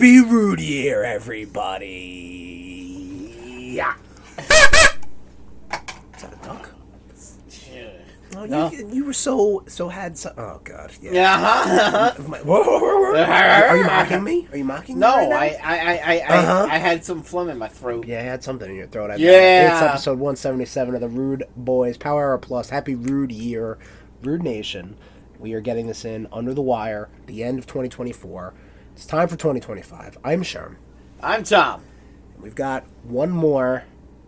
Happy Rude Year, everybody! Yeah. Is that a duck? Oh, No. you were so had so. Oh God! Yeah. Yeah. Are you mocking me? Are you mocking me? No, right now? I had some phlegm in my throat. Yeah, I had something in your throat. Yeah. It's episode 177 of the Rude Boyz Power Hour Plus. Happy Rude Year, Rude Nation. We are getting this in under the wire. The end of 2024. It's time for 2025. I'm Sherm. I'm Tom. We've got one more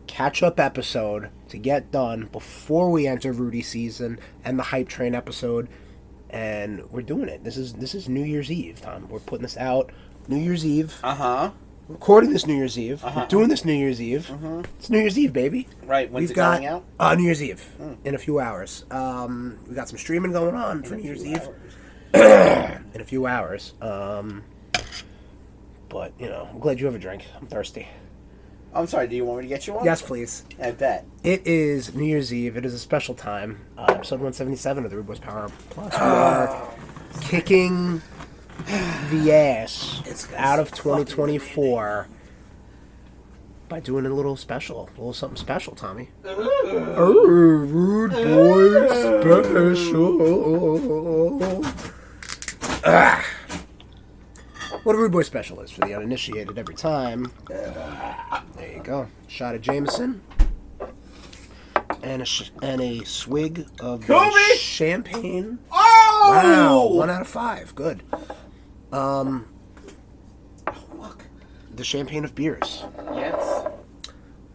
catch-up episode to get done before we enter Rudy season and the Hype Train episode, and we're doing it. This is New Year's Eve, Tom. We're putting this out New Year's Eve. Recording this New Year's Eve. We're doing this New Year's Eve. It's New Year's Eve, baby. Right. When's it coming out? New Year's Eve in a few hours. We got some streaming going on for New Year's Eve in a few hours. But I'm glad you have a drink. I'm thirsty. I'm sorry, do you want me to get you one? Yes, please. I bet. It is New Year's Eve. It is a special time. Episode 177 of the RudeBoyz Power Plus. We are kicking the ass out of 2024 by doing a little special. A little something special, Tommy. Rude Boy Special. What a Rude Boy Special is for the uninitiated every time. There you go. Shot of Jameson. And a swig of champagne. Oh! Wow, 1 out of 5. Good. Fuck. The champagne of beers. Yes.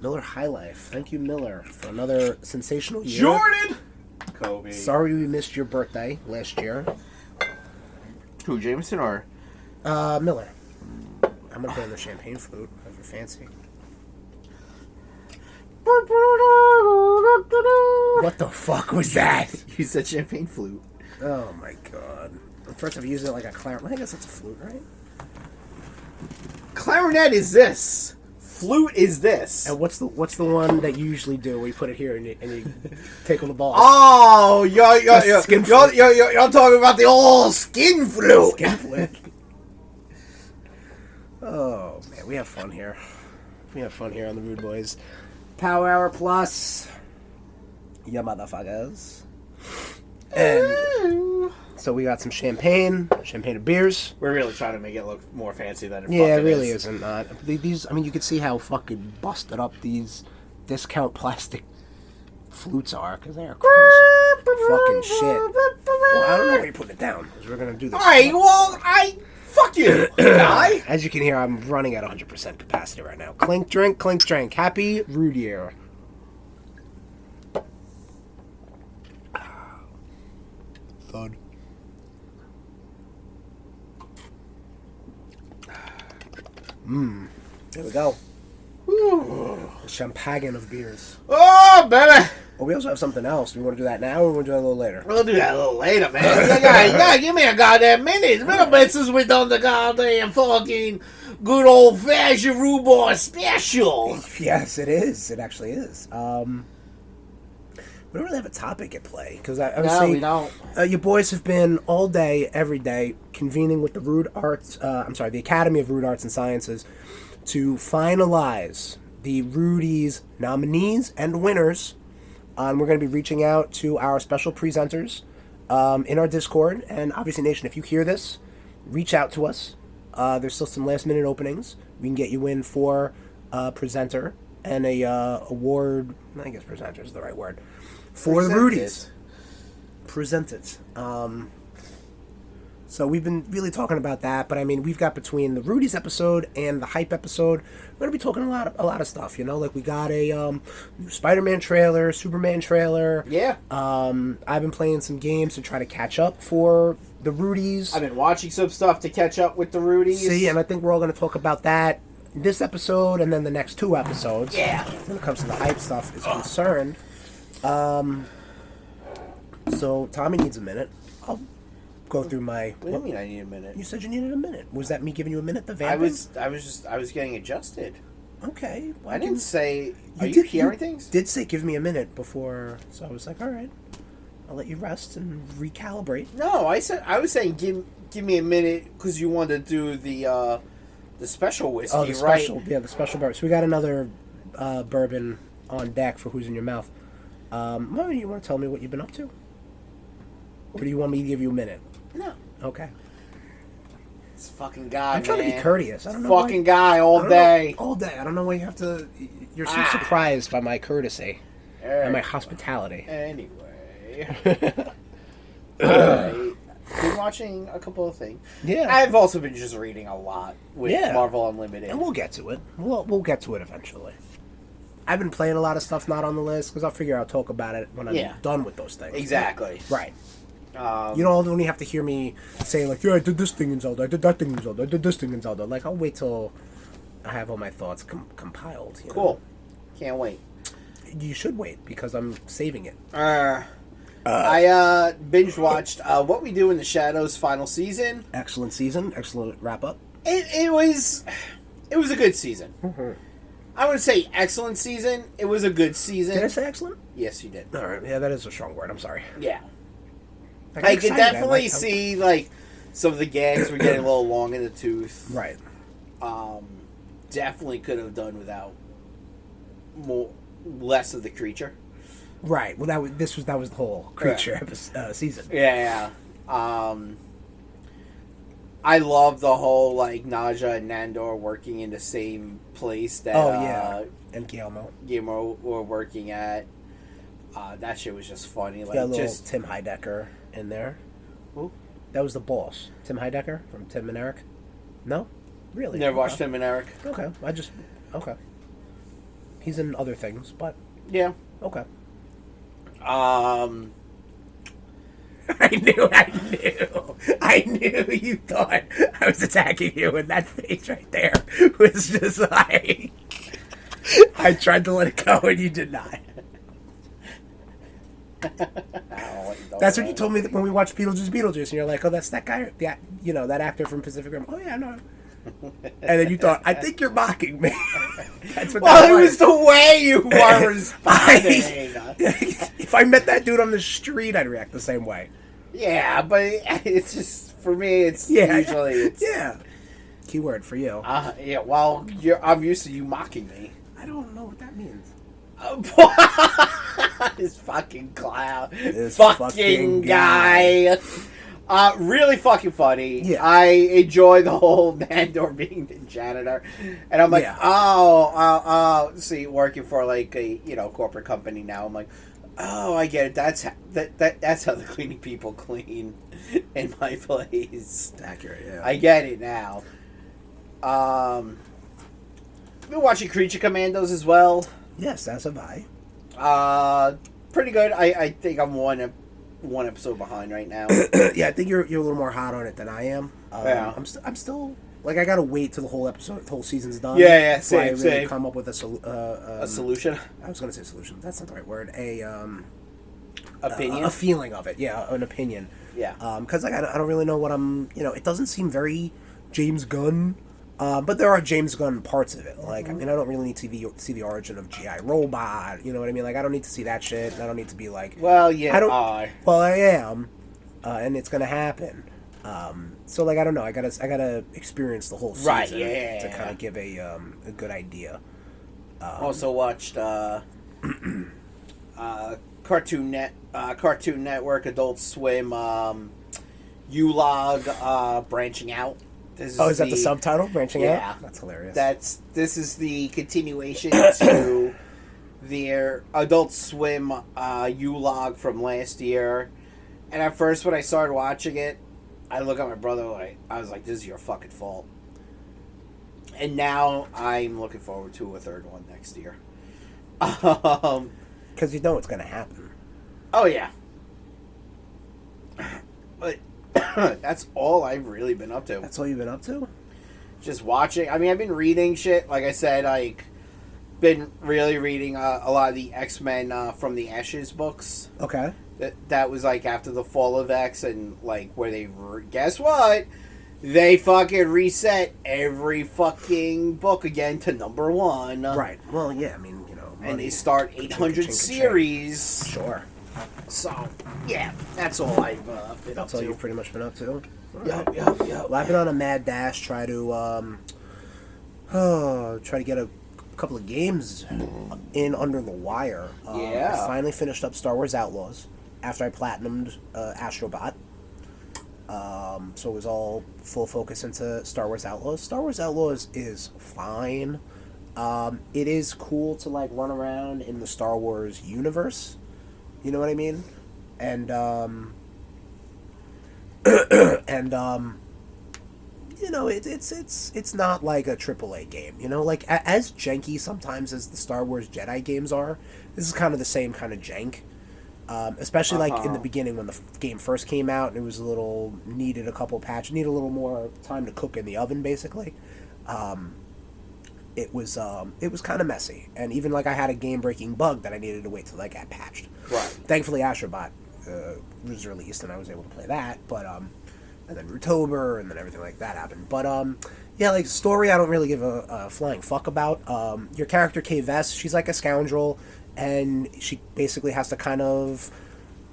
Miller High Life. Thank you, Miller, for another sensational year. Jordan! Kobe. Sorry we missed your birthday last year. Who, Jameson or? Miller. I'm gonna play on the champagne flute because we're fancy. What the fuck was that? You said champagne flute. Oh my god. First I've used it like a clarinet. I guess that's a flute, right? Clarinet is this. Flute is this. And what's the one that you usually do where you put it here and you tickle the balls? Oh, you're Skin flute. you're talking about the old skin flute. Skin flute. Oh man, we have fun here. We have fun here on the Rude Boyz Power Hour Plus. Ya motherfuckers. And so we got some champagne of beers. We're really trying to make it look more fancy than it Yeah, it fucking really is. isn't. These, I mean, you can see how fucking busted up these discount plastic flutes are because they are fucking shit. Well, I don't know where you put it down because we're gonna do this. All right, well, fuck you, guy. As you can hear, I'm running at 100% capacity right now. Clink, drink, clink, drink. Happy Rude Year. Thud. There we go. Ooh. The champagne of beers. Oh, baby. Well, we also have something else. Do we want to do that now or we want to do that a little later? We'll do that a little later, man. You gotta give me a goddamn minute. It's been a bit since we done the goddamn fucking good old-fashioned Rude Boy Special. Yes, it is. It actually is. We don't really have a topic at play because I would say we don't. You boys have been all day, every day, convening with the the Academy of Rude Arts and Sciences to finalize the Rudy's nominees and winners. We're going to be reaching out to our special presenters in our Discord, and obviously, Nation, if you hear this, reach out to us. There's still some last-minute openings. We can get you in for a presenter and a award. I guess presenter is the right word. For the Rudies. Presented. So we've been really talking about that, but I mean, we've got between the Rudy's episode and the Hype episode, we're going to be talking a lot of stuff, like we got a new Spider-Man trailer, Superman trailer. Yeah. I've been playing some games to try to catch up for the Rudies. I've been watching some stuff to catch up with the Rudies. See, and I think we're all going to talk about that this episode and then the next 2 episodes. Yeah. When it comes to the Hype stuff is concerned. So Tommy needs a minute. I'll go through my. What do you mean I need a minute? You said you needed a minute. Was that me giving you a minute? The vamp. I was getting adjusted. Okay. Well, I didn't say. Are you hearing things? Did say give me a minute before, so I was like, all right, I'll let you rest and recalibrate. No, I was saying give me a minute because you wanted to do the The special whiskey, Oh, the right? special, yeah, the special bourbon. So we got another bourbon on deck for Who's in Your Mouth. Well, you want to tell me what you've been up to? Or do you want me to give you a minute? No. Okay. This fucking guy, I'm trying to be courteous. I don't know fucking guy all day. All day. I don't know why you have to... You're so surprised by my courtesy and my hospitality. Anyway. Alright. Been watching a couple of things. Yeah. I've also been just reading a lot with Marvel Unlimited. And we'll get to it. We'll get to it eventually. I've been playing a lot of stuff not on the list because I'll figure I'll talk about it when I'm done with those things. Exactly. Right. You don't only have to hear me say, like, yeah, I did this thing in Zelda, I did that thing in Zelda, I did this thing in Zelda. Like, I'll wait till I have all my thoughts compiled. You Cool. know? Can't wait. You should wait because I'm saving it. I binge watched What We Do in the Shadows final season. Excellent season. Excellent wrap-up. It was a good season. Mm-hmm. I wouldn't say excellent season. It was a good season. Did I say excellent? Yes, you did. All right. Yeah, that is a strong word. I'm sorry. Yeah. I could definitely see, like, some of the gags were getting a little long in the tooth. Right. Definitely could have done without less of the creature. Right. Well, that was the whole creature season. Yeah. I love the whole, like, Naja and Nandor working in the same place that and Guillermo were working at. That shit was just funny. Like, little Tim Heidecker in there. Who? That was the boss. Tim Heidecker from Tim and Eric. No? Really? Never watched Tim and Eric. Okay. Okay. He's in other things, but... Yeah. Okay. I knew you thought I was attacking you, and that face right there was just like... I tried to let it go, and you did not. That's what you told me when we watched Beetlejuice, and you're like, oh, that's that guy, that actor from Pacific Rim. Oh, yeah, no. And then you thought, I think you're mocking me. That's what that was. It was the way you were responding. If I met that dude on the street, I'd react the same way. Yeah, but it's just, for me, it's usually... Yeah. Keyword for you. Yeah, well, I'm used to you mocking me. I don't know what that means. This fucking clown. This fucking guy. Really fucking funny. Yeah. I enjoy the whole Nandor being the janitor. And I'm like, see, working for like a, corporate company now. I'm like, oh, I get it. That's how the cleaning people clean in my place. It's accurate, yeah. I get it now. Been watching Creature Commandos as well. Yes, as have I. Pretty good. I think I'm one episode behind right now. Yeah, I think you're a little more hot on it than I am. Yeah. I'm still like I gotta wait till the whole season's done. Yeah, before I same. really come up with a solution. I was gonna say solution. That's not the right word. Opinion. A feeling of it. Yeah, an opinion. Yeah. Because like I don't really know what I'm. It doesn't seem very James Gunn. But there are James Gunn parts of it. Like, I mean, I don't really need to see the origin of G.I. Robot. You know what I mean? Like, I don't need to see that shit. And I don't need to be like... Well, yeah, Well, I am. And it's going to happen. So, like, I don't know. I gotta experience the whole season to kind of give a good idea. Also watched Cartoon Network, Adult Swim, U-Log, Branching Out. Is that the subtitle? Branching Out? Yeah. That's hilarious. This is the continuation to their Adult Swim U-Log from last year. And at first, when I started watching it, I look at my brother, I was like, this is your fucking fault. And now I'm looking forward to a third one next year. Because you know it's going to happen. Oh, yeah. But... that's all I've really been up to. That's all you've been up to? Just watching. I mean, I've been reading shit. Like I said, been really reading a lot of the X-Men from the Ashes books. Okay. That was like after the fall of X, and like where they guess what? They fucking reset every fucking book again to number 1. Right. Well, yeah. I mean, and they start 800 series. Sure. So, yeah, that's all I've been up to. That's all you've pretty much been up to? Yeah. Well, I've been on a mad dash, try to Try to get a couple of games in under the wire. Yeah. I finally finished up Star Wars Outlaws after I platinumed Astrobot. So it was all full focus into Star Wars Outlaws. Star Wars Outlaws is fine. It is cool to like run around in the Star Wars universe. You know what I mean? And you know, it's not like a AAA game. You know, like as janky sometimes as the Star Wars Jedi games are, this is kind of the same kind of jank. Especially like in the beginning when the game first came out, and it was needed a couple patches, needed a little more time to cook in the oven, basically. It was kind of messy, and even like I had a game breaking bug that I needed to wait till I got patched. Right. Thankfully, Astrobot was released, and I was able to play that. But and then Rootober, and then everything like that happened. But yeah, like story, I don't really give a flying fuck about. Your character Kay Vess, she's like a scoundrel, and she basically has to kind of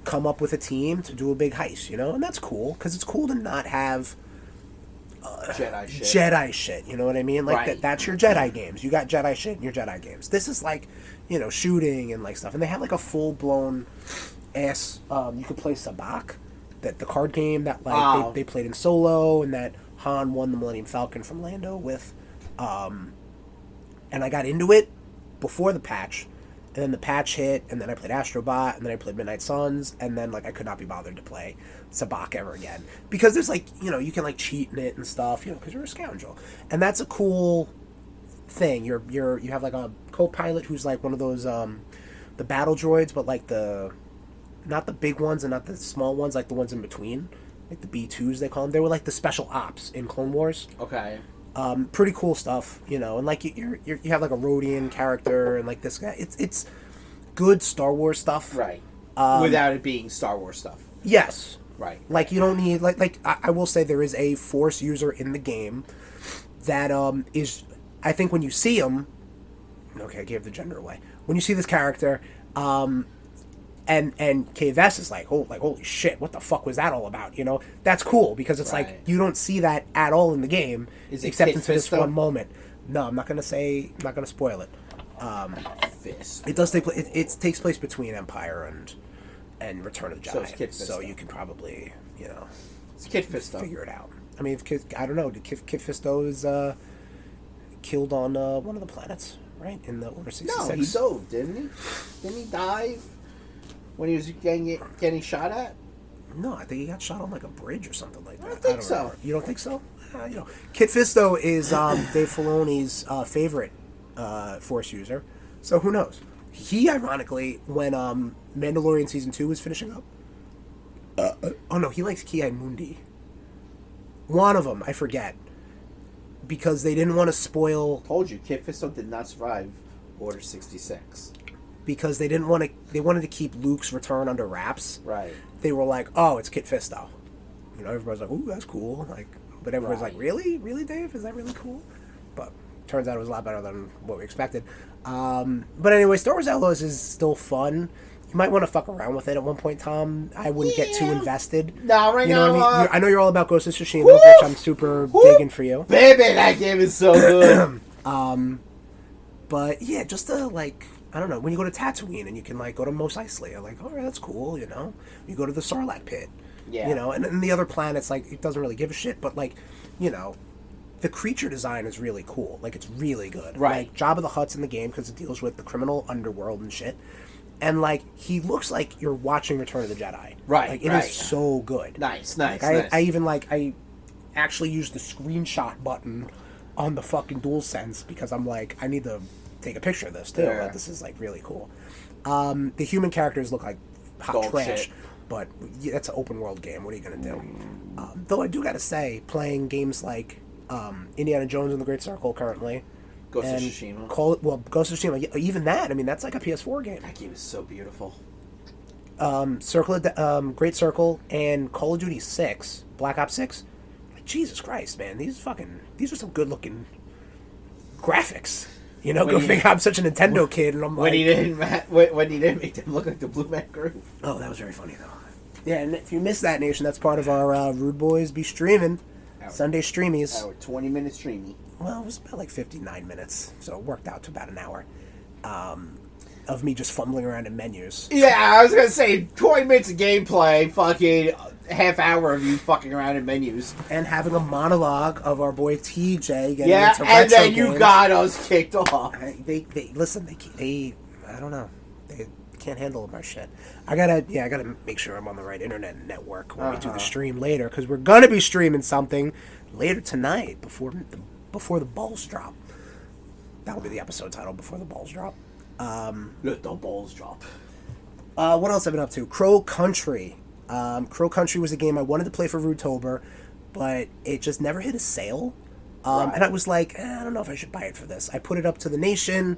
come up with a team to do a big heist, you know, and that's cool because it's cool to not have Jedi shit. You know what I mean? Like right. that's your Jedi games. You got Jedi shit in your Jedi games. This is like, you know, shooting and like stuff, and they have like a full blown ass. You could play Sabacc, that the card game that like they played in Solo, and that Han won the Millennium Falcon from Lando with. And I got into it before the patch, and then the patch hit, and then I played Astrobot, and then I played Midnight Suns, and then like I could not be bothered to play Sabacc ever again because there's like, you know, you can like cheat in it and stuff, you know, because you're a scoundrel, and that's a cool thing. You have like a co-pilot who's like one of those the battle droids, but like not the big ones and not the small ones, like the ones in between, like the B2s they call them. They were like the special ops in Clone Wars. Okay. Pretty cool stuff, you know, and like you have like a Rodian character and like this guy. It's good Star Wars stuff, right? Without it being Star Wars stuff. Yes. Right. Like you don't need like I will say there is a Force user in the game that is, I think when you see him, okay, I gave the gender away. When you see this character, and Kay Vess is like, holy shit, what the fuck was that all about? You know, that's cool because it's right. like you don't see that at all in the game, except into this one moment. No, I'm not gonna spoil it. Fist. It does take it takes place between Empire and Return of the Jedi, so, it's Kit Fisto. So you can probably, you know, it's Kit Fisto. Figure it out. I mean, I don't know. Kit Fisto is killed on one of the planets, right, in the Order 66. No, he dove, didn't he? Didn't he dive when he was getting shot at? No, I think he got shot on like a bridge or something like that. I don't think so. Remember. You don't think so? You know, Kit Fisto is Dave Filoni's favorite Force user, so who knows? He ironically, when Mandalorian season 2 was finishing up, oh no, he likes Ki-Mundi. One of them, I forget, because they didn't want to spoil. Told you, Kit Fisto did not survive Order 66. Because they didn't want to, they wanted to keep Luke's return under wraps. Right. They were like, "Oh, it's Kit Fisto." You know, everybody's like, "Ooh, that's cool." Like, but everybody's like, "Really, Dave? Is that really cool?" But turns out it was a lot better than what we expected. But anyway, Star Wars Outlaws is still fun. You might want to fuck around with it at one point, Tom. I wouldn't get too invested. No, right now. What I mean? I know you're all about Ghost of Tsushima, which I'm super digging for you. Baby, that game is so good. But yeah, just to like, I don't know, when you go to Tatooine and you can like go to Mos Eisley, you're like, all right, that's cool, you know. You go to the Sarlacc pit, yeah, you know, and the other planets, like, it doesn't really give a shit, but like, you know, the creature design is really cool. Like, it's really good. Right. Like, Jabba the Hutt's in the game because it deals with the criminal underworld and shit. And like, he looks like you're watching Return of the Jedi. Right. Like, it is so good. Nice. Like, I even like, I actually used the screenshot button on the fucking DualSense because I'm like, I need to take a picture of this too. Yeah. Like, this is like really cool. The human characters look like hot Dog trash, shit. but yeah, that's an open world game. What are you gonna do? Though I do gotta say, playing games like Indiana Jones and the Great Circle currently, Ghost of and Tsushima. Ghost of Tsushima, even that. I mean, that's like a PS4 game. That game is so beautiful. Great Circle and Call of Duty 6, Black Ops 6. Like, Jesus Christ, man, these are some good looking graphics. You know, go figure. I'm such a Nintendo kid, and I'm like, when he didn't make them look like the Blue Man Group. Oh, that was very funny though. Yeah, and if you missed that, Nation, that's part of our RudeBoyz be streaming. Sunday streamies. Our 20-minute streamy. Well, it was about like 59 minutes, so it worked out to about an hour of me just fumbling around in menus. Yeah, I was gonna say 20 minutes of gameplay, fucking half hour of you fucking around in menus, and having a monologue of our boy TJ getting yeah, into and retro then you games. got us kicked off. They listen. They I don't know. They can't handle my shit. I gotta make sure I'm on the right internet network when we do the stream later, because we're gonna be streaming something later tonight before the balls drop. That'll be the episode title, Before the Balls Drop. Let the balls drop. What else have I been up to? Crow Country. Crow Country was a game I wanted to play for Rudetober, but it just never hit a sale. And I was like, I don't know if I should buy it for this. I put it up to the nation.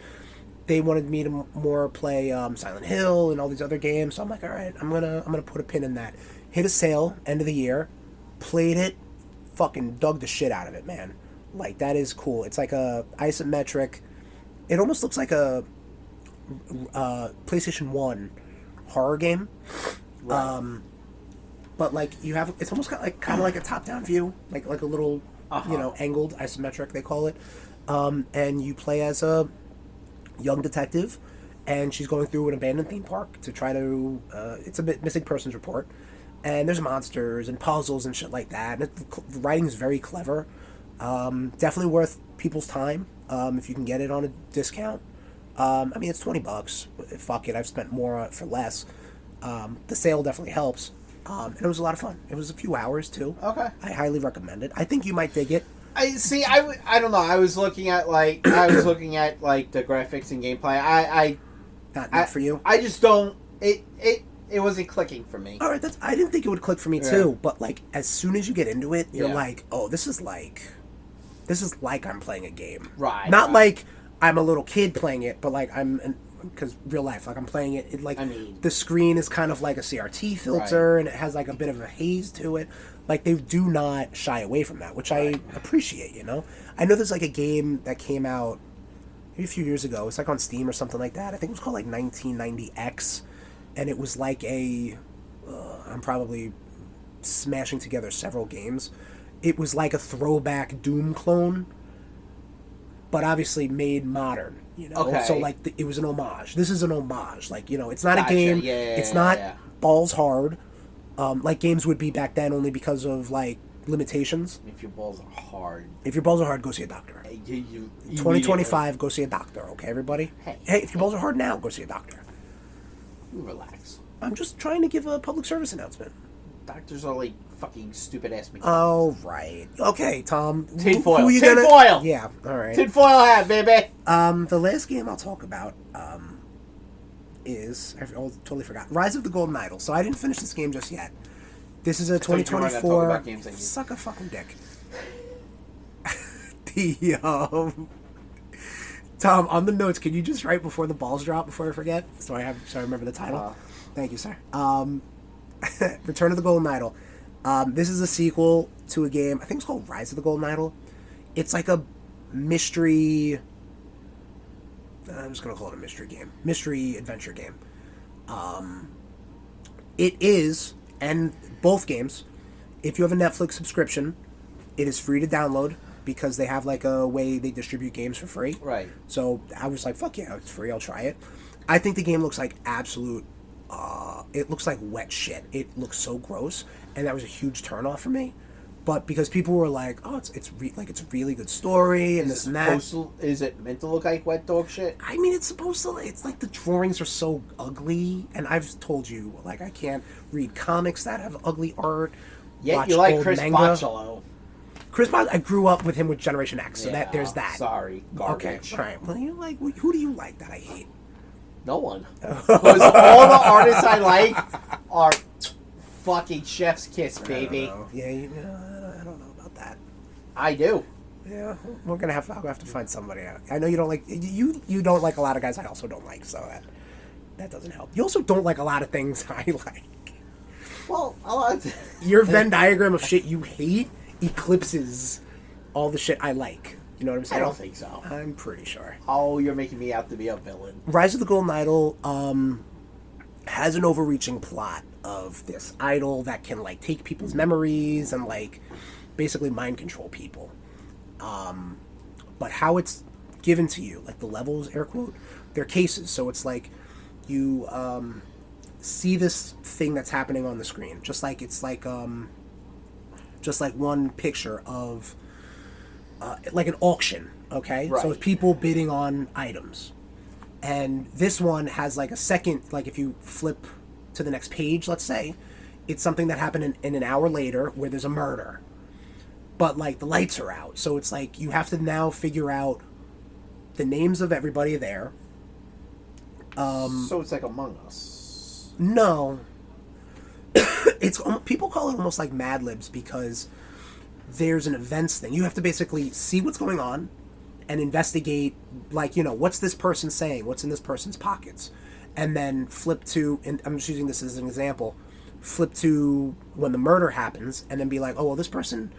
They wanted me to more play Silent Hill and all these other games. So I'm like, all right, I'm gonna put a pin in that. Hit a sale, end of the year. Played it. Fucking dug the shit out of it, man. Like, that is cool. It's like a isometric. It almost looks like a PlayStation 1 horror game. Right. But like it's almost got like kind of like a top-down view, like a little angled isometric, they call it. And you play as a young detective, and she's going through an abandoned theme park to try to it's a missing persons report, and there's monsters and puzzles and shit like that. And the writing is very clever. Definitely worth people's time if you can get it on a discount. I mean, it's $20. Fuck it, I've spent more for less. The sale definitely helps. And it was a lot of fun. It was a few hours too. Okay. I highly recommend it. I think you might dig it. I don't know. I was looking at the graphics and gameplay. Not for you. I just don't. It wasn't clicking for me. All right, I didn't think it would click for me too. But like, as soon as you get into it, you're like, oh, this is like I'm playing a game. Right. Not like I'm a little kid playing it, but like because real life, like I'm playing it. The screen is kind of like a CRT filter, and it has like a bit of a haze to it. Like, they do not shy away from that, which I appreciate. I know there's like a game that came out maybe a few years ago. It's like on Steam or something like that. I think it was called like 1990X, and it was like I'm probably smashing together several games. It was like a throwback Doom clone, but obviously made modern. Okay. So like it was an homage. This is an homage. Like, it's not a game. It's not balls hard, like games would be back then, only because of like limitations. If your balls are hard. If your balls are hard, go see a doctor. 2025, go see a doctor. Okay, everybody. Hey, if your balls are hard now, go see a doctor. You relax. I'm just trying to give a public service announcement. Doctors are like fucking stupid ass mechanics. Oh, right. Okay, Tom. Tinfoil. Tinfoil! Yeah, alright. Tinfoil hat, baby! The last game I'll talk about is... I totally forgot. Rise of the Golden Idol. So I didn't finish this game just yet. This is a 2024... Suck a fucking dick. Tom, on the notes, can you just write Before the Balls Drop before I forget? So I remember the title. Thank you, sir. Return of the Golden Idol. This is a sequel to a game, I think it's called Rise of the Golden Idol. It's like a mystery... I'm just going to call it a mystery game. Mystery adventure game. It is, and both games, if you have a Netflix subscription, it is free to download, because they have like a way they distribute games for free. Right. So I was like, fuck yeah, it's free, I'll try it. I think the game looks like absolute... it looks like wet shit. It looks so gross, and that was a huge turnoff for me. But because people were like, "Oh, it's a really good story," and this and that. Is it meant to look like wet dog shit? I mean, it's supposed to. It's like the drawings are so ugly, and I've told you, like, I can't read comics that have ugly art. Yeah, you like Chris Bocciolo. Chris Bocciolo. I grew up with him with Generation X, so there's that. Sorry, garbage. Okay, all right. Well, who do you like that I hate? No one. Because all the artists I like are fucking chef's kiss, baby. Yeah, I don't know about that. I do. Yeah, I'll have to find somebody out. I know you don't like you don't like a lot of guys I also don't like, so that doesn't help. You also don't like a lot of things I like. Well, your Venn diagram of shit you hate eclipses all the shit I like. You know what I'm saying? I don't think so. I'm pretty sure. Oh, you're making me out to be a villain. Rise of the Golden Idol has an overreaching plot of this idol that can like take people's memories and like basically mind control people. But how it's given to you, like the levels, air quote, they're cases. So it's like you see this thing that's happening on the screen, just like it's like one picture of like an auction. Okay, Right. so it's people bidding on items, and this one has like a second. Like if you flip to the next page, let's say, it's something that happened in an hour later where there's a murder, but like the lights are out, so it's like you have to now figure out the names of everybody there. So it's like Among Us. No, it's people call it almost like Mad Libs because there's an events thing. You have to basically see what's going on and investigate, like, what's this person saying? What's in this person's pockets? And then flip to, and I'm just using this as an example, flip to when the murder happens and then be like, oh, well, this person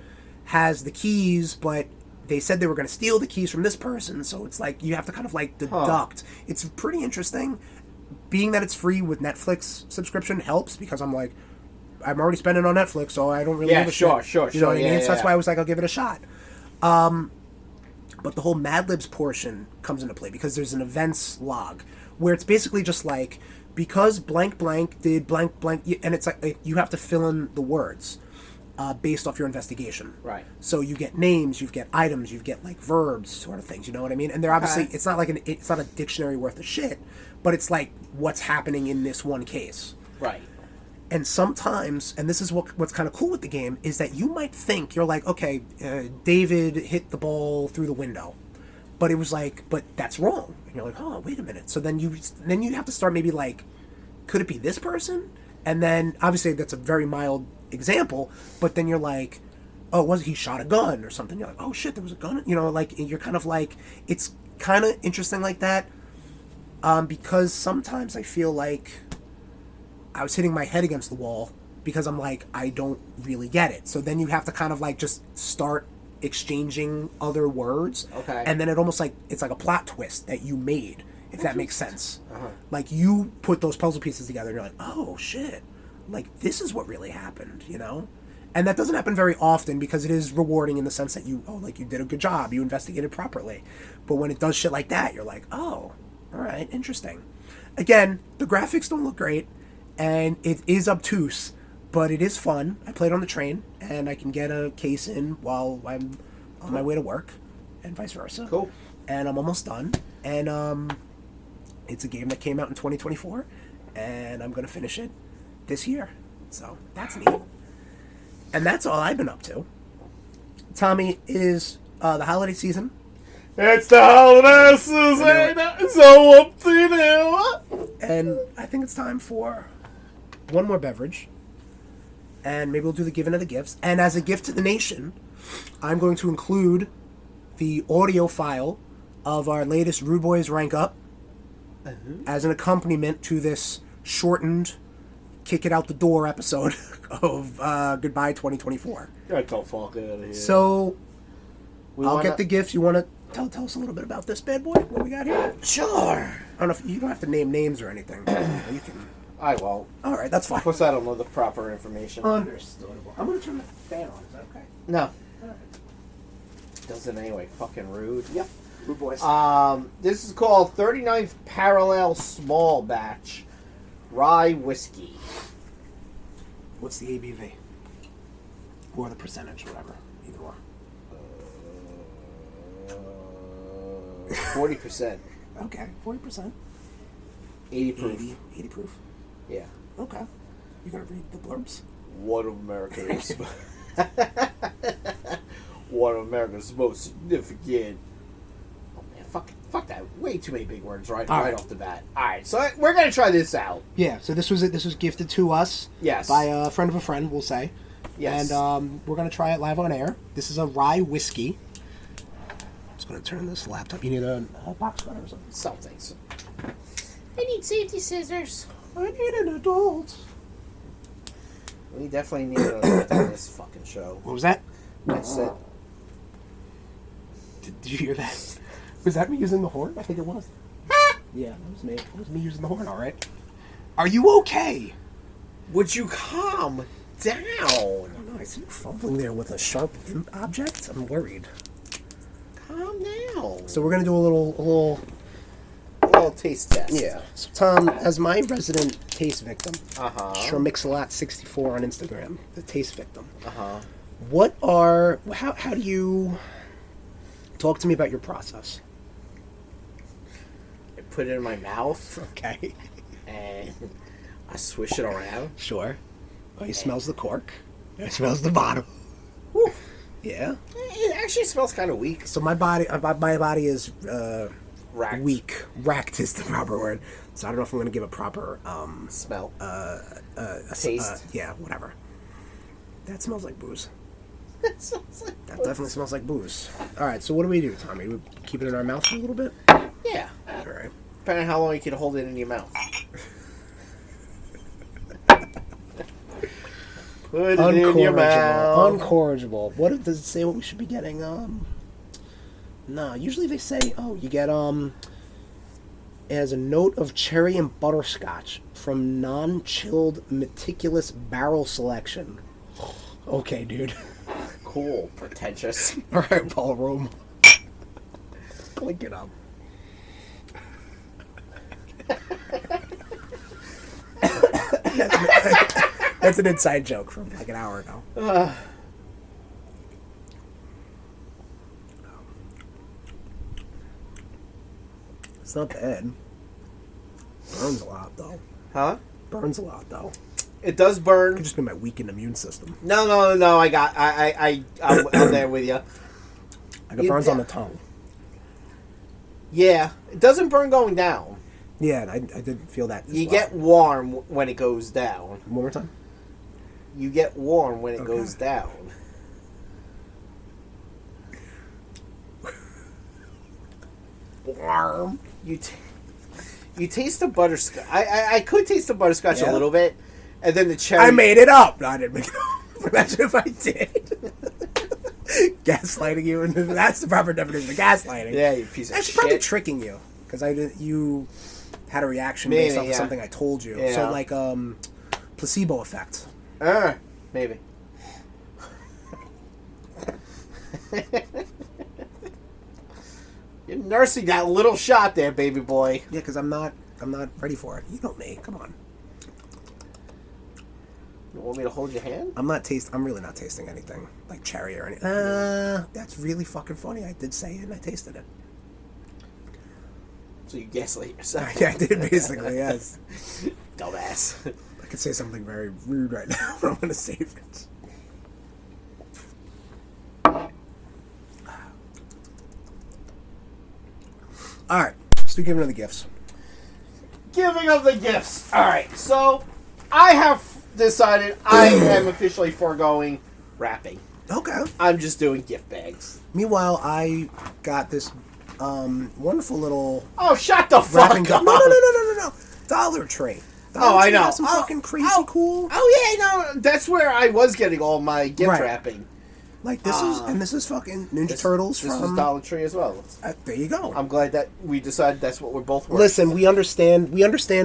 has the keys, but they said they were going to steal the keys from this person. So it's like you have to kind of like deduct. It's pretty interesting. Being that it's free with Netflix subscription helps because I'm like, I'm already spending on Netflix, so I don't really give a shit. Sure. You know what I mean? Yeah, So that's why I was like, I'll give it a shot. But the whole Mad Libs portion comes into play because there's an events log where it's basically just like, because blank blank did blank blank, and it's like you have to fill in the words based off your investigation. Right. So you get names, you get items, you get like verbs, sort of things. You know what I mean? And they're obviously it's not like it's not a dictionary worth of shit, but it's like what's happening in this one case. Right. And sometimes, and this is what's kind of cool with the game, is that you might think, you're like, okay, David hit the ball through the window. But it was like, but that's wrong. And you're like, oh, wait a minute. So then you have to start maybe like, could it be this person? And then, obviously, that's a very mild example, but then you're like, oh, he shot a gun or something. You're like, oh, shit, there was a gun. Like, you're kind of like, it's kind of interesting like that. Because sometimes I feel like I was hitting my head against the wall because I'm like, I don't really get it. So then you have to kind of like just start exchanging other words. Okay. And then it's like a plot twist that you made, if that makes sense. Uh-huh. Like you put those puzzle pieces together and you're like, oh shit, like this is what really happened, And that doesn't happen very often because it is rewarding in the sense that you did a good job, you investigated properly. But when it does shit like that, you're like, oh, all right, interesting. Again, the graphics don't look great. And it is obtuse, but it is fun. I played on the train, and I can get a case in while I'm on my way to work, and vice versa. Cool. And I'm almost done. And it's a game that came out in 2024, and I'm going to finish it this year. So that's neat. And that's all I've been up to. Tommy, it is the holiday season. It's the holiday season, so up to you. And I think it's time for one more beverage, and maybe we'll do the giving of the gifts. And as a gift to the nation, I'm going to include the audio file of our latest RudeBoyz rank up as an accompaniment to this shortened kick it out the door episode of Goodbye 2024. Get the fuck out of here. So I'll get the gifts. You want to tell us a little bit about this bad boy? What we got here? Sure. I don't know if you don't have to name names or anything. You can. I won't. All right, that's fine. Plus, I don't know the proper information. Understandable. I'm gonna turn the fan on. Is that okay? No. All right. Doesn't anyway. Fucking rude. Yep. RudeBoyz. This is called 39th Parallel Small Batch Rye Whiskey. What's the ABV? Or the percentage, whatever. Either or. 40%. Okay, 40%. 80 proof. 80 proof. Yeah. Okay. You gonna read the blurbs? One of America's one of America's most significant. Oh man, fuck that! Way too many big words right off the bat. All right, so we're gonna try this out. Yeah. So this was it. This was gifted to us. Yes. By a friend of a friend, we'll say. Yes. And we're gonna try it live on air. This is a rye whiskey. Just gonna turn this laptop. You need a box cutter or something. Something. I need safety scissors. I need an adult. We definitely need an adult on this fucking show. What was that? That's it. Did you hear that? Was that me using the horn? I think it was. Yeah, that was me. That was me using the horn, all right. Are you okay? Would you calm down? know. I see you fumbling there with a sharp object. I'm worried. Calm down. So we're gonna do a little taste test. Yeah. So Tom, as my resident taste victim, Uh-huh. Mix-a-lot 64 on Instagram, the taste victim. Uh-huh. How do you talk to me about your process? I put it in my mouth. Okay. And I swish it around. Sure. Oh, he smells the cork. He smells the bottom. Whew. Yeah. It actually smells kind of weak. So my body is Racked. weak. Racked is the proper word. So I don't know if I'm going to give a proper Smell. taste. Yeah, whatever. That smells like booze. That smells like That definitely smells like booze. All right. So what do we do, Tommy? We keep it in our mouth for a little bit. Yeah. All right. Depending on how long you can hold it in your mouth. Put it in your mouth. Uncorrigible. What does it say? What we should be getting? No. Usually they say, oh, you get it has a note of cherry and butterscotch from non-chilled meticulous barrel selection. Okay, dude. Cool. Pretentious. All right, ballroom. Clink it up. That's an inside joke from like an hour ago. It's not bad. Burns a lot, though. Huh? Burns a lot, though. It does burn. Could just be my weakened immune system. No. I'm there with you. I got burns on the tongue. Yeah, it doesn't burn going down. Yeah, and I didn't feel that. You get warm when it goes down. One more time. You get warm when it goes down. Warm. You taste the butterscotch. I could taste the butterscotch a little bit, and then the cherry. I made it up. No, I didn't make it up. Imagine if I did. Gaslighting you, and that's the proper definition of gaslighting. Yeah, you piece of That's shit. probably tricking you because you had a reaction based off of something I told you. Yeah. So like placebo effect. Maybe. You're nursing that little shot there, baby boy. Yeah, because I'm not ready for it. You know me. Come on. You want me to hold your hand? I'm really not tasting anything like cherry or anything. That's really fucking funny. I did say it and I tasted it. So you gaslight yourself. Yeah, I did basically. Yes. Dumbass. I could say something very rude right now, but I'm gonna save it. All right, let's do giving of the gifts. Giving of the gifts. All right, so I have decided I am officially foregoing wrapping. Okay. I'm just doing gift bags. Meanwhile, I got this wonderful little Oh, shut the fuck wrapping up! gun. No. Dollar Tree. Dollar I Tree know. has some fucking crazy cool. Oh yeah, no, that's where I was getting all my gift Right. wrapping. Like this is fucking Ninja Turtles This from is Dollar Tree as well. there you go. I'm glad that we decided that's what we're both working. Listen, we understand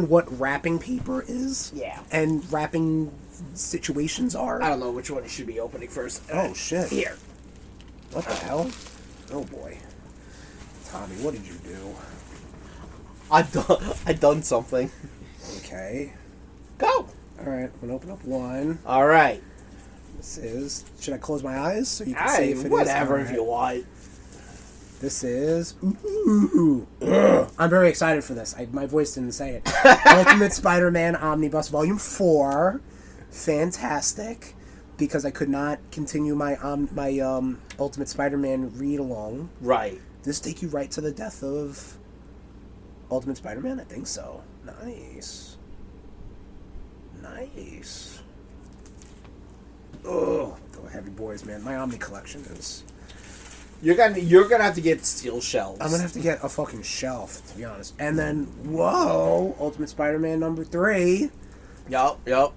what wrapping paper is. Yeah. And wrapping situations are. I don't know which one you should be opening first. Oh shit. Here. What the hell? Oh boy. Tommy, what did you do? I done something. Okay. Go. Alright, I'm gonna open up one. All right. This is. Should I close my eyes so you can see if it is? Whatever if Alright. you want. This is. Ooh. I'm very excited for this. My voice didn't say it. Ultimate Spider-Man Omnibus Volume 4. Fantastic. Because I could not continue my Ultimate Spider-Man read-along. Right. Does this take you right to the death of Ultimate Spider-Man? I think so. Nice. Oh, the heavy boys, man. My Omni collection is... You're gonna have to get steel shelves. I'm gonna have to get a fucking shelf, to be honest. And then, whoa, Ultimate Spider-Man number 3. Yup. Oh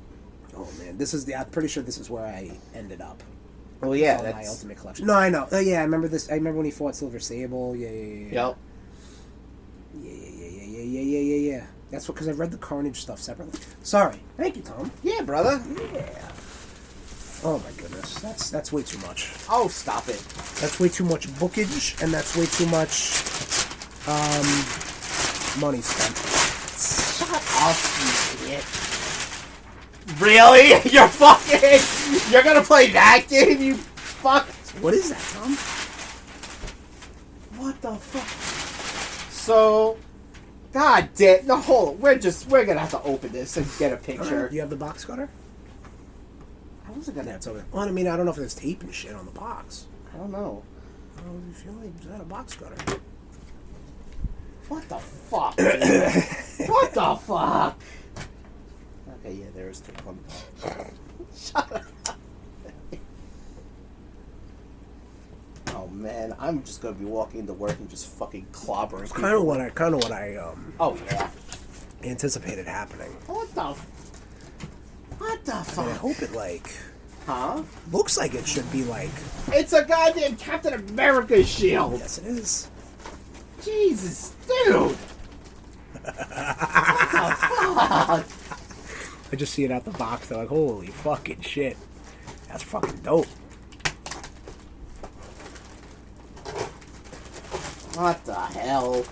man, I'm pretty sure this is where I ended up. Well, yeah, that's my Ultimate collection. No, I know. Yeah, I remember this. I remember when he fought Silver Sable. Yeah. Yup. Yeah. That's because I read the Carnage stuff separately. Sorry. Thank you, Tom. Yeah, brother. Yeah. Oh my goodness, that's way too much. Oh, stop it. That's way too much bookage, and that's way too much money spent. Shut up, you idiot. Really? You're gonna play that game, you fuck? What is that, Tom? What the fuck? So, god damn, no, hold on. We're gonna have to open this and get a picture. Do you have the box cutter? I wasn't gonna. Yeah, it's over there. Well, I mean, I don't know if there's tape and shit on the box. I don't know. I don't know if you feel like is that a box cutter? What the fuck, dude? What the fuck? Okay, yeah, there's tape on the box. Shut up. Oh man, I'm just gonna be walking into work and just fucking clobbering. It's kind of what I Oh yeah. anticipated happening. What the fuck? I hope it like Huh? looks like it should be like. It's a goddamn Captain America shield. Yes, it is. Jesus, dude. What the fuck? I just see it out the box. They're like, holy fucking shit, that's fucking dope. What the hell?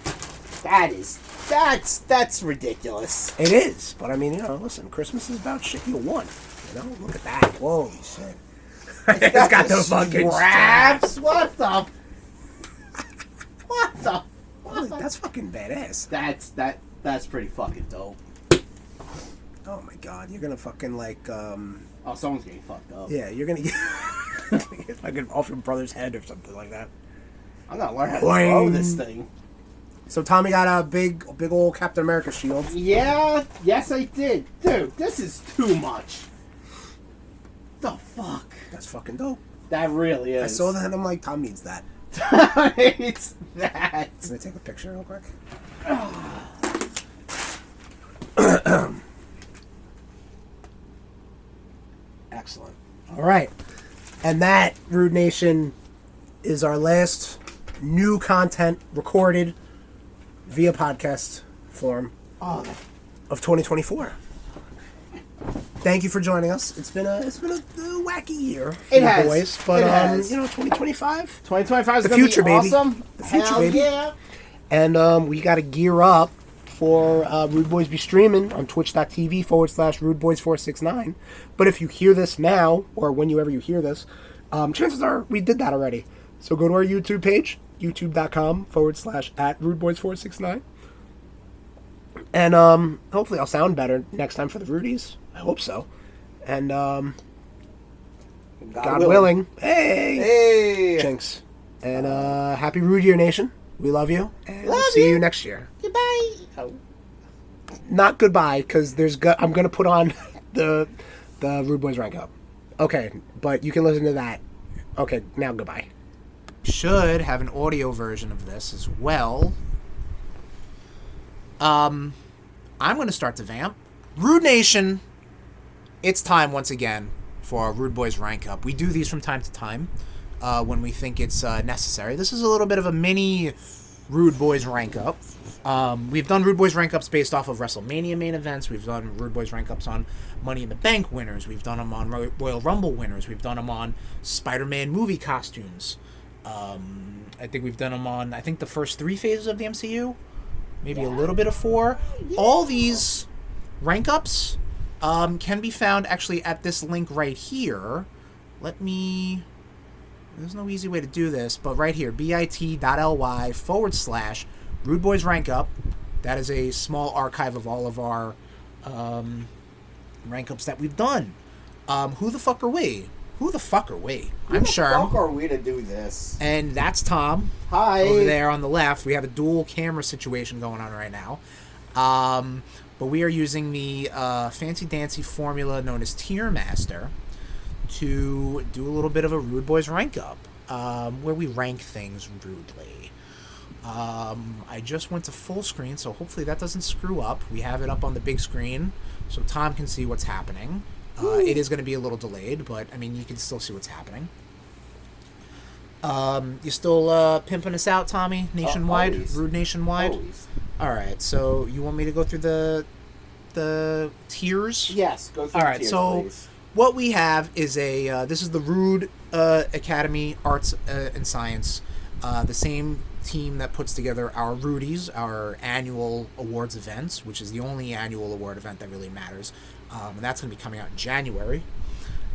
That's ridiculous. It is, but I mean, listen, Christmas is about shit you want. Look at that. Holy shit. It's got the fucking straps. What the? Holy, that's fucking badass. That's pretty fucking dope. Oh my god, you're gonna fucking like Oh, someone's getting fucked up. Yeah, you're gonna get fucking off your brother's head or something like that. I'm gonna learn how to throw this thing. So Tommy got a big old Captain America shield. Yeah, yes I did. Dude, this is too much. The fuck? That's fucking dope. That really is. I saw that and I'm like, Tom needs that. It's that. Can I take a picture real quick? Excellent. All right. And that, Rude Nation, is our last new content recorded via podcast form of 2024. Thank you for joining us. It's been a wacky year for the boys, but 2025. 2025 is the gonna future, be baby. awesome. The future, Hell baby. Yeah. And we got to gear up for Rude Boys be streaming on twitch.tv/RudeBoyz469. But if you hear this now, or whenever you hear this, chances are we did that already. So go to our YouTube page, youtube.com/@RudeBoyz469. And hopefully I'll sound better next time for the Rudies. I hope so. And God willing. Hey! Jinx. And happy Rude Year Nation. We love you. And we'll see you next year. Goodbye. Oh. Not goodbye, because I'm going to put on the Rude Boys rank up. Okay, but you can listen to that. Okay, now goodbye. Should have an audio version of this as well. I'm going to start to vamp. Rude Nation, it's time once again for our Rude Boys rank up. We do these from time to time when we think it's necessary. This is a little bit of a mini Rude Boys rank up. We've done Rude Boys rank ups based off of WrestleMania main events. We've done Rude Boys rank ups on Money in the Bank winners. We've done them on Royal Rumble winners. We've done them on Spider-Man movie costumes. I think we've done them on, the first 3 phases of the MCU. Maybe a little bit of 4. Yeah. All these rank ups can be found actually at this link right here. There's no easy way to do this, but right here, bit.ly/RudeBoyz rank up. That is a small archive of all of our rank ups that we've done. Who the fuck are we? I'm Sherm. Who the fuck are we to do this? And that's Tom. Hi. Over there on the left. We have a dual camera situation going on right now. But we are using the fancy-dancy formula known as Tier Master to do a little bit of a Rude Boys rank up, where we rank things rudely. I just went to full screen, so hopefully that doesn't screw up. We have it up on the big screen, so Tom can see what's happening. It is going to be a little delayed, but, you can still see what's happening. You still pimping us out, Tommy? Nationwide? Rude Nationwide? Always. Alright, so you want me to go through the tiers? Yes, go through the tiers, so please. what we have is this is the Rude Academy Arts and Science, the same team that puts together our Rudies, our annual awards events, which is the only annual award event that really matters. And that's going to be coming out in January.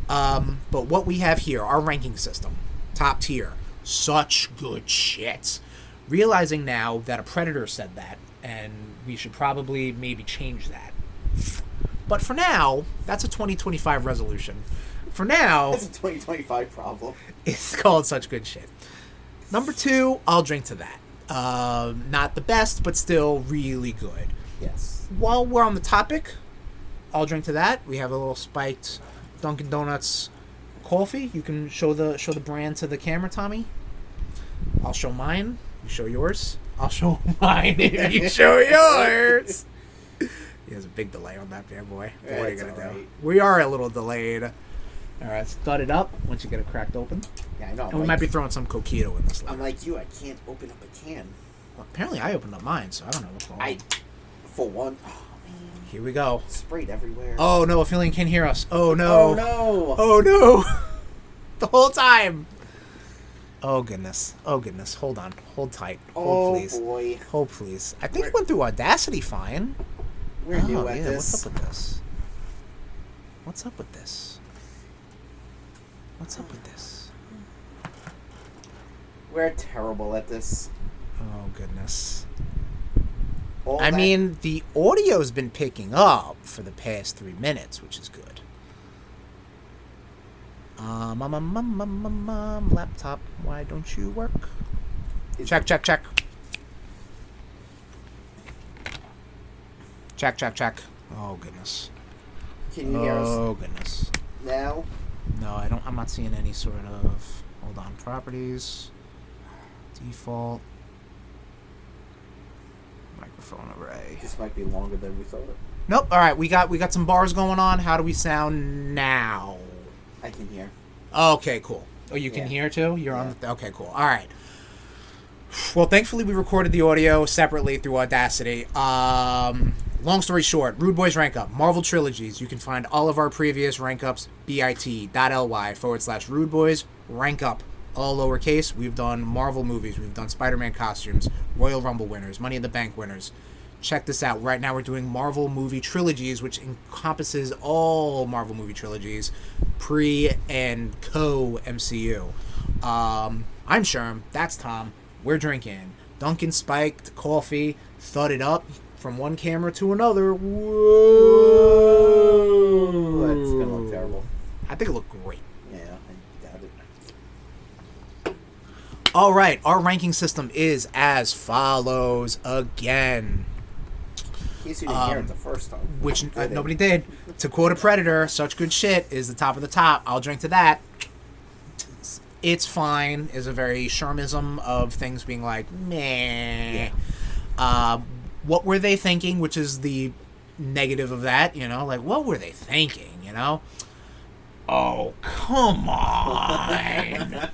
But what we have here, our ranking system, top tier, such good shit. Realizing now that a Predator said that, and we should probably maybe change that. But for now, that's a 2025 resolution. For now, That's a 2025 problem. it's called such good shit. Number 2, I'll drink to that. Not the best, but still really good. Yes. While we're on the topic, I'll drink to that. We have a little spiked Dunkin' Donuts coffee. You can show the brand to the camera, Tommy. I'll show mine. You show yours. I'll show mine if you show yours. He has a big delay on that bad boy. What are you That's gonna do? alright. We are a little delayed. All right, start it up once you get it cracked open. Yeah, I know. And we might be throwing some coquito in this later. I'm like you. I can't open up a can. Well, apparently, I opened up mine, so I don't know what's going on. For one. Oh man. Here we go. Sprayed everywhere. Oh no, Affiliate can't hear us. Oh no. Oh no. Oh no. The whole time. Oh goodness. Oh goodness. Hold on. Hold tight. Hold please. Boy. Hold please. I think it went through Audacity fine. We're new at this. What's up with this? What's up with this? What's up with this? We're terrible at this. Oh goodness. All mean, the audio's been picking up for the past 3 minutes, which is good. Laptop, why don't you work? Check. Check. Oh goodness. Can you hear us Oh goodness. now? No, I don't. I'm not seeing any sort of. Hold on. Properties. Default. Microphone array. This might be longer than we thought. Nope. All right. We got some bars going on. How do we sound now? I can hear. Okay. Cool. Oh, you can hear too. You're on. Okay. Cool. All right. Well, thankfully we recorded the audio separately through Audacity. Long story short, RudeBoyz Rank Up, Marvel Trilogies. You can find all of our previous rank ups, bit.ly/RudeBoyz Rank Up. All lowercase. We've done Marvel movies. We've done Spider-Man costumes, Royal Rumble winners, Money in the Bank winners. Check this out. Right now we're doing Marvel movie trilogies, which encompasses all Marvel movie trilogies, pre and co-MCU. I'm Sherm. That's Tom. We're drinking Dunkin' Spiked coffee, thudded up from one camera to another. Whoa! That's gonna look terrible. I think it looked great. Yeah, I doubt it. All right, our ranking system is as follows again. In case you didn't hear it the first time. Which nobody did. To quote a Predator, such good shit is the top of the top. I'll drink to that. It's fine is a very Shermism of things being like, meh. What were they thinking, which is the negative of that, you know? Like, what were they thinking, you know? Oh, come on.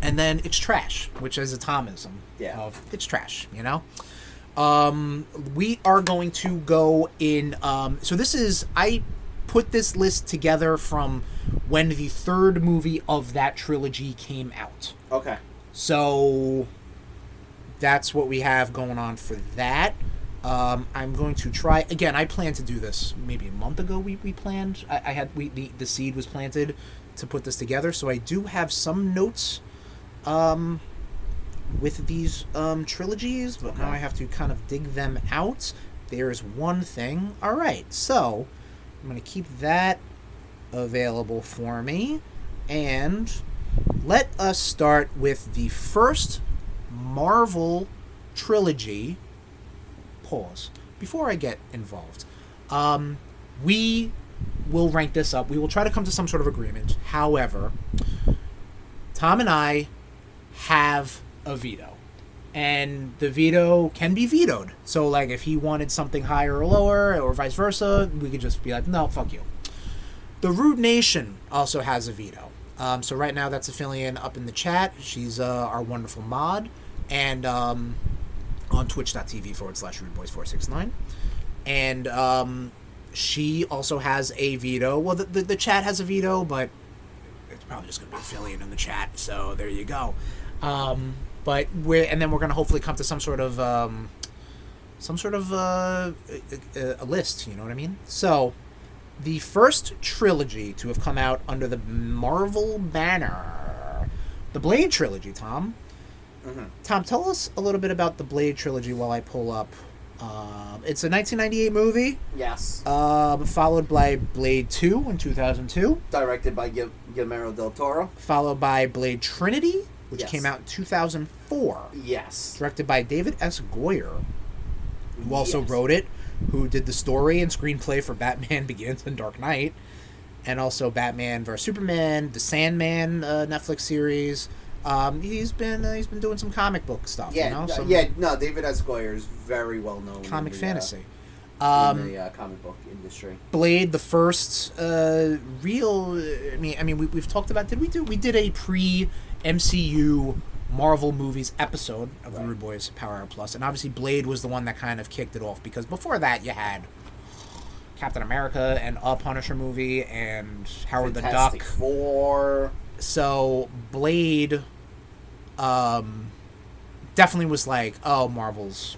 And then it's trash, which is a Thomism of it's trash, you know? We are going to go in... so this is... I put this list together from when the third movie of that trilogy came out. Okay. So that's what we have going on for that. I'm going to try... Again, I planned to do this maybe a month ago. We planned. The seed was planted to put this together. So I do have some notes with these trilogies, but now I have to kind of dig them out. There's one thing. All right, so I'm going to keep that available for me, and let us start with the first Marvel trilogy. Pause. Before I get involved, we will rank this up. We will try to come to some sort of agreement. However, Tom and I have a veto. And the veto can be vetoed. So, like, if he wanted something higher or lower, or vice versa, we could just be like, no, fuck you. The Rude Nation also has a veto. So right now, that's Affiliate up in the chat. She's our wonderful mod. And on twitch.tv/RudeBoyz469. And She also has a veto. Well, the chat has a veto, but it's probably just going to be affiliate in the chat. So there you go. But then we're going to hopefully come to some sort of a list. You know what I mean? So the first trilogy to have come out under the Marvel banner, the Blade trilogy. Tom, Tom, tell us a little bit about the Blade trilogy while I pull up. It's a 1998 movie. Yes. Followed by Blade 2 in 2002. Directed by Guillermo del Toro. Followed by Blade Trinity, which Yes. came out in 2004. Yes. Directed by David S. Goyer, who also Yes. wrote it, who did the story and screenplay for Batman Begins and Dark Knight, and also Batman vs Superman, the Sandman Netflix series. He's been doing some comic book stuff. Yeah, David S. Goyer is very well known. Comic in the, fantasy. in the comic book industry. Blade, the first real. I mean, we've talked about. We did a pre-MCU Marvel movies episode of the Rude Boys Power Hour Plus, and obviously Blade was the one that kind of kicked it off, because before that you had Captain America and a Punisher movie and Howard Fantastic the Duck. Four. So Blade, definitely was like, oh, Marvel's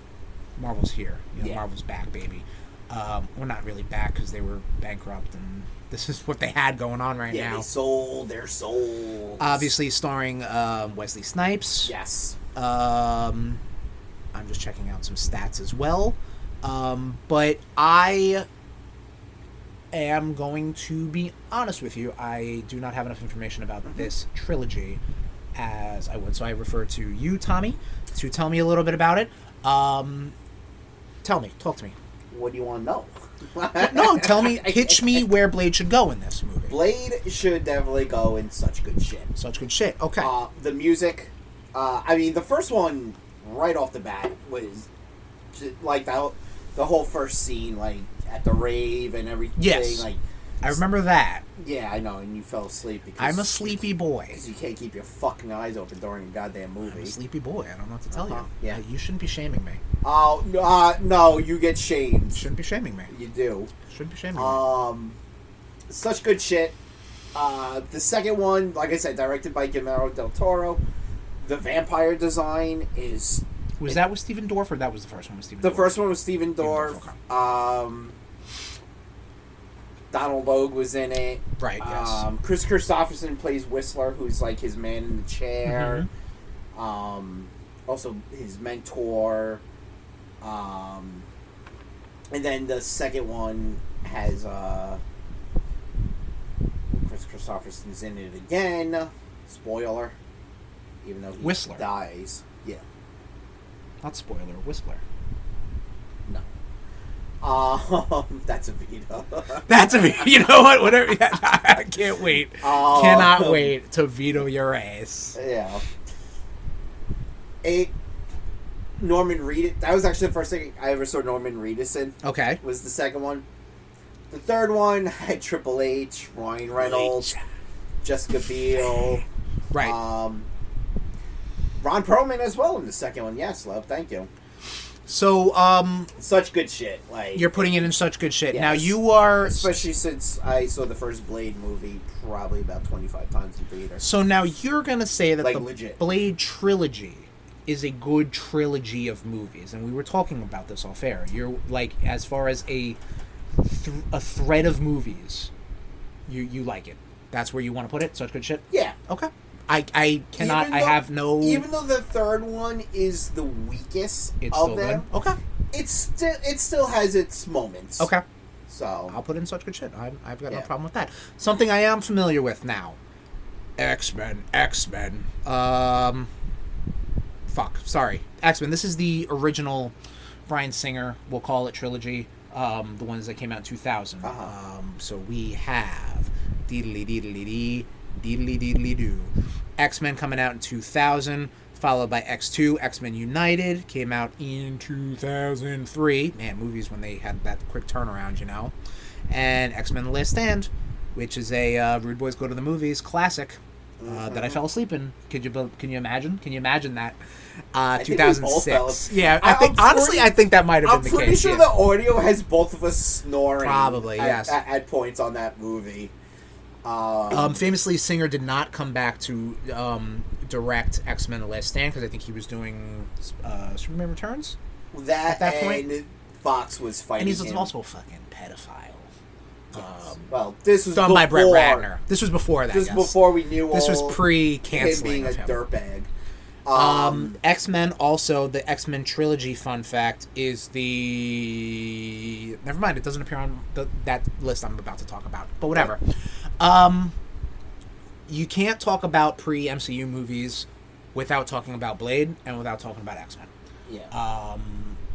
here. Marvel's back, baby. Well, not really back, because they were bankrupt, and this is what they had going on right now. They sold their souls. Obviously starring Wesley Snipes. Yes. I'm just checking out some stats as well. But I am going to be honest with you. I do not have enough information about this trilogy as I would. So I refer to you, Tommy, to tell me a little bit about it. Talk to me. What do you want to know? No, tell me, pitch me where Blade should go in this movie. Blade should definitely go in such good shit. Such good shit. Okay. The music, the first one right off the bat was just, like the whole first scene, like at the rave and everything. Yes. Like, I remember that. Yeah, I know, and you fell asleep because I'm a sleepy boy. Because you can't keep your fucking eyes open during a goddamn movie. I'm a sleepy boy. I don't know what to tell you. Yeah. You shouldn't be shaming me. Oh, no, you get shamed. You shouldn't be shaming me. You do. Shouldn't be shaming me. Such good shit. The second one, like I said, directed by Guillermo del Toro. The vampire design is... Was that with Stephen Dorff, or that was the first one with Stephen Dorff? The first one was Stephen Dorff. Okay. Donald Logue was in it. Right, yes. Chris Christopherson plays Whistler, who's like his man in the chair. Mm-hmm. Also his mentor. And then the second one has Chris Christopherson's in it again. Spoiler. Even though he Whistler dies. Yeah. Not spoiler, Whistler. No. That's a veto. That's a veto. You know what? Whatever. I can't wait. Cannot wait to veto your ass. Yeah. Norman Reedus. That was actually the first thing I ever saw Norman Reedus in. Okay. Was the second one. The third one had Triple H, Ryan Reynolds, Jessica Biel. Right. Ron Perlman as well in the second one. Yes, love. Thank you. So, such good shit. Like, you're putting it in such good shit. Yes. Now you are, especially since I saw the first Blade movie probably about 25 times in theater. So now you're gonna say that like, the legit. Blade trilogy is a good trilogy of movies, and we were talking about this off air. You're like, as far as a thread of movies, you like it. That's where you want to put it. Such good shit. Yeah. Okay. I cannot. Even I have no. Even though the third one is the weakest It's of still them, good. Okay. it still has its moments. Okay. So I'll put in such good shit. I've got no Yeah. problem with that. Something I am familiar with now. X-Men. Fuck. Sorry. X-Men. This is the original Bryan Singer, we'll call it, trilogy. The ones that came out in 2000. So we have Deedly Doo. X-Men coming out in 2000, followed by X2, X-Men United, came out in 2003. Man, movies when they had that quick turnaround, you know. And X-Men The Last Stand, which is a Rude Boys Go to the Movies classic that I fell asleep in. Can you imagine? Can you imagine that? I think we both 2006. fell. Yeah, I think that might have I'm been the case. pretty sure yeah. the audio has both of us snoring. Probably, yes. At points on that movie. Famously, Singer did not come back to direct X-Men: The Last Stand because I think he was doing Superman Returns. That point. and Fox was fighting And he's him. also a fucking pedophile. Yes. Well, this was Done before, by Brett Ratner. This was before that. This was yes. before we knew This was him pre-canceling being a of him. dirtbag. X-Men also, the X-Men trilogy, fun fact, is the... Never mind, it doesn't appear on that list I'm about to talk about. But whatever. You can't talk about pre-MCU movies without talking about Blade and without talking about X-Men. Yeah.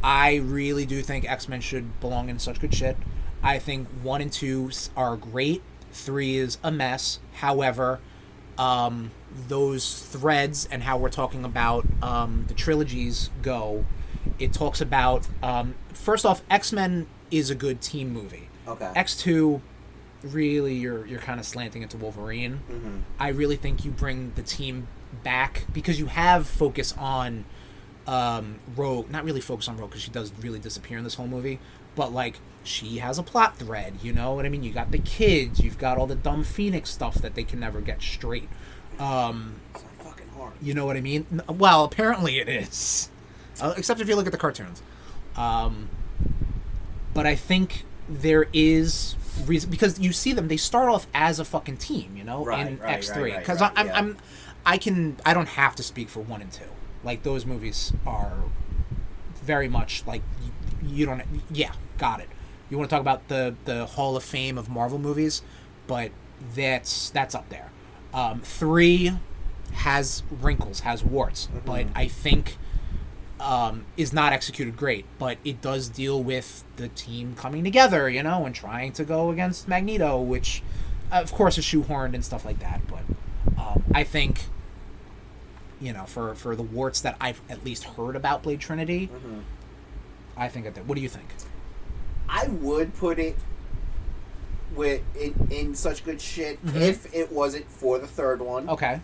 I really do think X-Men should belong in such good shit. I think 1 and 2 are great. 3 is a mess. However, those threads and how we're talking about the trilogies go, it talks about... first off, X-Men is a good team movie. Okay. X2, really, you're kind of slanting into Wolverine. Mm-hmm. I really think you bring the team back because you have focus on Rogue. Not really focus on Rogue because she does really disappear in this whole movie. But, like, she has a plot thread, you know what I mean? You got the kids, you've got all the dumb Phoenix stuff that they can never get straight. It's not fucking hard. You know what I mean? Well, apparently it is. Except if you look at the cartoons. But I think there is reason... Because you see them, they start off as a fucking team, you know? In X3. Because I don't have to speak for 1 and 2. Like, those movies are very much, like... You don't... Yeah, got it. You want to talk about the Hall of Fame of Marvel movies, but that's up there. 3 has wrinkles, has warts, but I think is not executed great. But it does deal with the team coming together, you know, and trying to go against Magneto, which, of course, is shoehorned and stuff like that. But I think, you know, for the warts that I've at least heard about Blade Trinity... I think that. What do you think? I would put it in such good shit if it wasn't for the third one. Okay.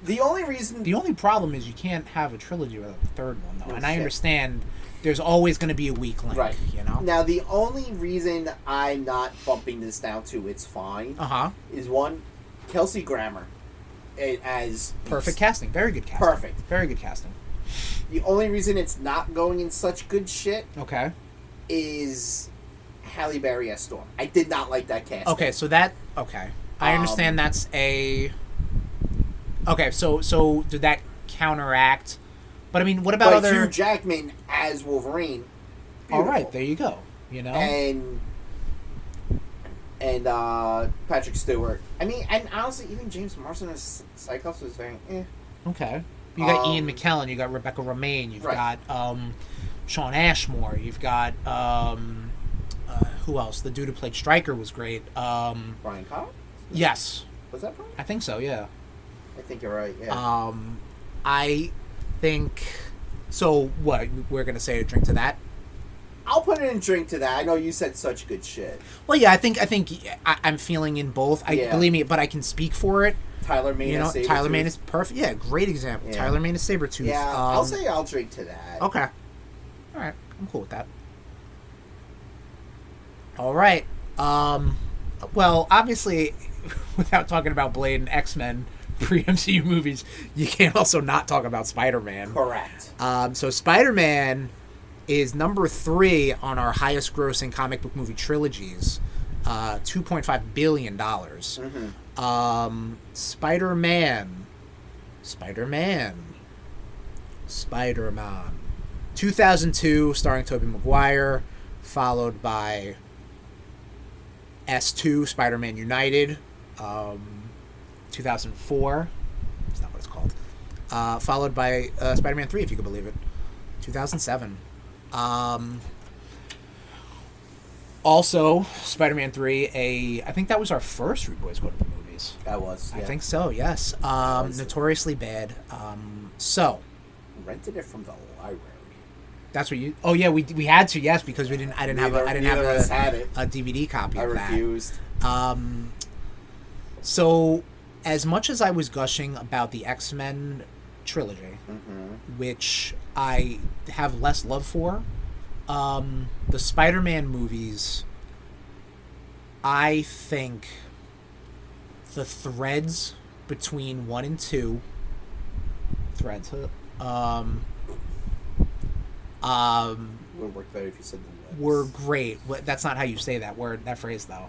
The only problem is you can't have a trilogy without the third one, though. Oh, and shit. I understand there's always going to be a weak link, right? You know. Now the only reason I'm not bumping this down to it's fine. Is one, Kelsey Grammer, as perfect casting, very good casting, perfect, very good casting. The only reason it's not going in such good shit, okay, is Halle Berry as Storm. I did not like that casting. Okay, so that I understand that's a So did that counteract? But I mean, what about other Hugh Jackman as Wolverine? Beautiful. All right, there you go. You know, and Patrick Stewart. I mean, and honestly, even James Marsden as Cyclops was very okay. You got Ian McKellen, you got Rebecca Romijn, you've got Shawn Ashmore, you've got who else? The dude who played Stryker was great. Brian Cox? Yes. Was that Brian? I think so, yeah. I think you're right, yeah. I think so what, we're gonna say a drink to that? I'll put it in drink to that. I know you said such good shit. Well, yeah, I think I'm feeling in both. Believe me, but I can speak for it. Tyler Mane, you know, Tyler Mane is perfect. Yeah, great example. Yeah. Tyler Mane is Sabretooth. Yeah, I'll say I'll drink to that. Okay. All right, I'm cool with that. All right. Well, obviously, without talking about Blade and X-Men pre-MCU movies, you can't also not talk about Spider-Man. Correct. So Spider-Man is number 3 on our highest-grossing comic book movie trilogies. $2.5 billion. Spider-Man. 2002, starring Tobey Maguire, followed by S2, Spider-Man United. 2004. That's not what it's called. Followed by Spider-Man 3, if you can believe it. 2007. Also, Spider-Man 3, I think that was our first RudeBoyz Go to the Movies. That was, yeah. I think so, yes. Notoriously bad. So. Rented it from the library. That's what you... Oh, yeah, we had to, yes, because I didn't have a DVD copy of that. I refused. So, as much as I was gushing about the X-Men trilogy, which I have less love for, the Spider-Man movies, I think the threads between 1 and 2 would work better if you said the webs. were great. That's not how you say that word, that phrase, though.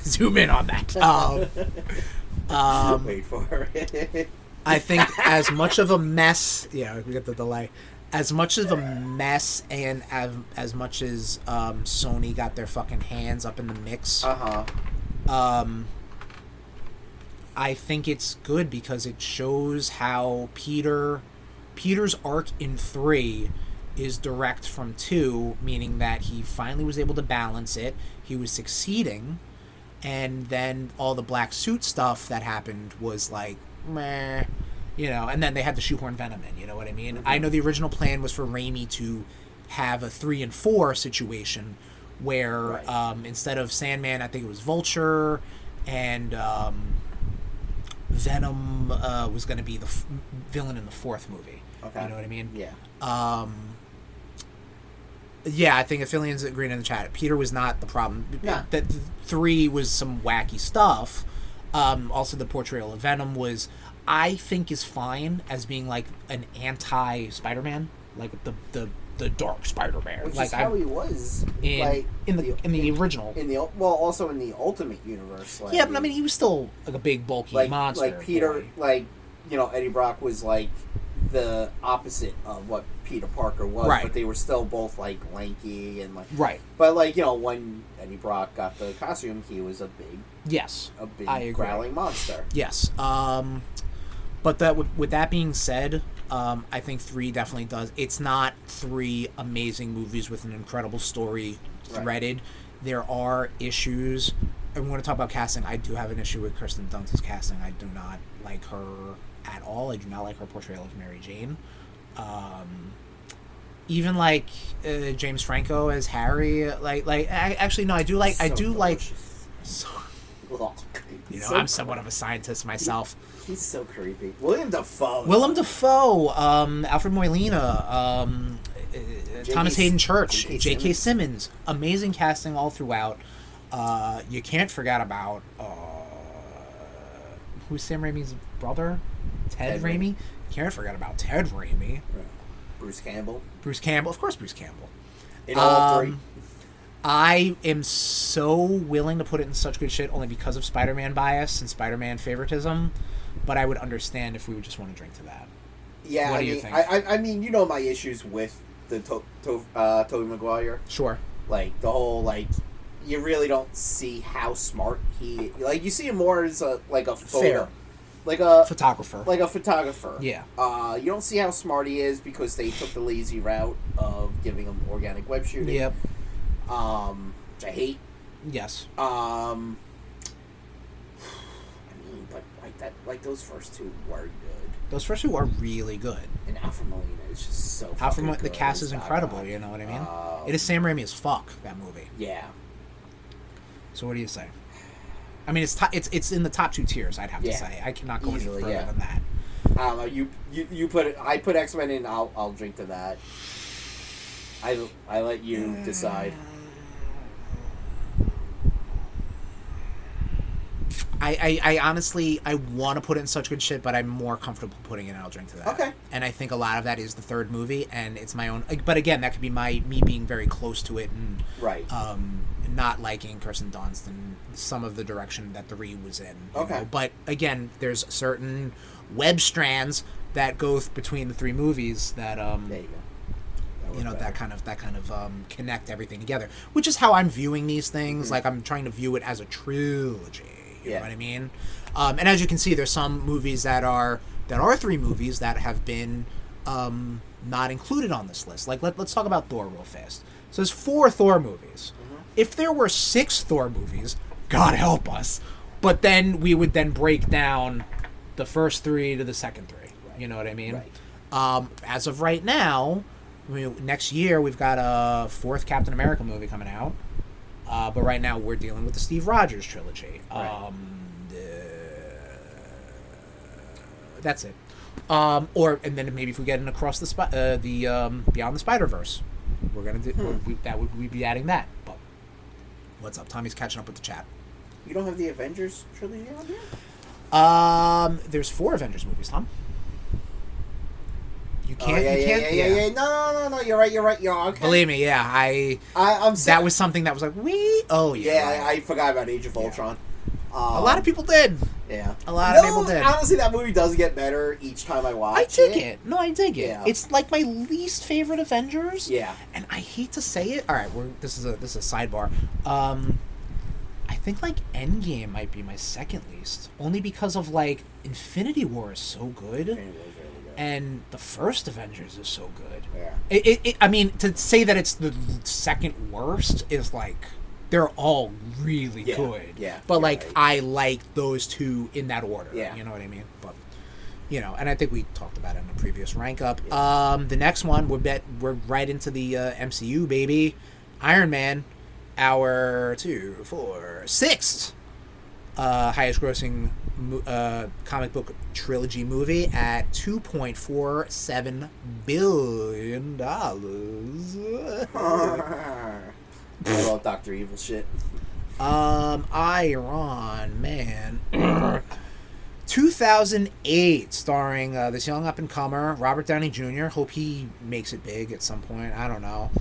Zoom in on that. Wait for it. I think as much of a mess... Yeah, we get the delay. As much of a mess and as much as Sony got their fucking hands up in the mix, I think it's good because it shows how Peter's arc in 3 is direct from 2, meaning that he finally was able to balance it. He was succeeding, and then all the black suit stuff that happened was like, meh, you know, and then they had to shoehorn Venom in, you know what I mean? I know the original plan was for Raimi to have a 3 and 4 situation where instead of Sandman, I think it was Vulture, and Venom was going to be the villain in the 4th movie. Okay. You know what I mean? Yeah. Yeah, I think Affiliates agreed in the chat. Peter was not the problem. Yeah. That 3 was some wacky stuff. Also, the portrayal of Venom was, I think, is fine as being like an anti-Spider-Man, like the dark Spider-Man. Which like is how he was in the original. Also in the Ultimate Universe. Like, Yeah, but I mean, he was still like a big bulky monster. Like Peter, boy. like, you know, Eddie Brock was like the opposite of what Peter Parker was, Right. but they were still both like lanky and like Right. But like, you know, when Eddie Brock got the costume, he was a big I agree. growling monster. Yes. But that with that being said, I think 3 definitely does. It's not 3 amazing movies with an incredible story threaded. Right. There are issues. And we're going to talk about casting. I do have an issue with Kirsten Dunst's casting. I do not like her at all. I do not like her portrayal of Mary Jane. Even like James Franco as Harry. Actually, no, I do like. So, you know, So I'm somewhat of a scientist myself. He's so creepy. Willem Dafoe, Alfred Molina, Thomas Hayden Church, J.K. Simmons. Amazing casting all throughout. You can't forget about who's Sam Raimi's brother? Ted Raimi. You can't forget about Ted Raimi. Bruce Campbell. Of course, Bruce Campbell. In all 3. I am so willing to put it in such good shit only because of Spider-Man bias and Spider-Man favoritism, but I would understand if we would just want to drink to that. Yeah, what do you think? I mean, you know my issues with the Tobey Maguire. Sure. Like, the whole, like, you really don't see how smart he... Like, you see him more as a photo. Fair. Like a... Photographer. Like a photographer. Yeah. You don't see how smart he is because they took the lazy route of giving him organic web shooting. Yep. Which I hate. Yes. I mean, but like those first 2 were good. Those first 2 are really good. And Alfred Molina is just so Alfred fucking good. The cast is incredible, you know what I mean? It is Sam Raimi as fuck, that movie. Yeah. So what do you say? I mean, it's in the top 2 tiers, I'd have to say. I cannot go Easily, any further than that. You put it. I put X-Men in. I'll drink to that. I let you decide. I honestly, I want to put it in such good shit, but I'm more comfortable putting it in I'll drink to that. Okay. And I think a lot of that is the 3rd movie, and it's my own... But again, that could be me being very close to it and... Right. Not liking Kirsten Dunst and some of the direction that 3 was in. Okay. Know? But again, there's certain web strands that go between the 3 movies that... there you go. That kind of connect everything together. Which is how I'm viewing these things. Mm-hmm. Like, I'm trying to view it as a trilogy. You know what I mean? And as you can see, there's some movies that are 3 movies that have been not included on this list. Like, let's talk about Thor real fast. So there's 4 Thor movies. Mm-hmm. If there were 6 Thor movies, God help us. But then we would then break down the first 3 to the second 3. Right. You know what I mean? Right. As of right now, next year we've got a 4th Captain America movie coming out. But right now we're dealing with the Steve Rogers trilogy. Right. That's it. Or and then maybe if we get in across the Beyond the Spider-Verse, we're gonna do we'd be adding that. But what's up? Tommy's catching up with the chat. You don't have the Avengers trilogy on here? There's 4 Avengers movies, Tom. You can't. Yeah. No. You're right. Okay. Believe me, yeah. I'm that was something that was like oh yeah. Yeah, I forgot about Age of Ultron. A lot of people did. Yeah. A lot of people did. Honestly, that movie does get better each time I watch it. I dig it. No, I dig it. Yeah. It's like my least favorite Avengers. Yeah. And I hate to say it. All right, this is a sidebar. I think like Endgame might be my second least, only because of like Infinity War is so good, and the first Avengers is so good. Yeah. I mean, to say that it's the second worst is like they're all really good. Yeah. But like right. I like those two in that order. Yeah. You know what I mean? But and I think we talked about it in the previous rank up. Yeah. The next one we're right into the MCU, baby. Iron Man, our 6th highest grossing comic book trilogy movie at $2.47 billion. Well, Dr. Evil shit. Iron Man. 2008, starring this young up-and-comer, Robert Downey Jr. Hope he makes it big at some point. I don't know.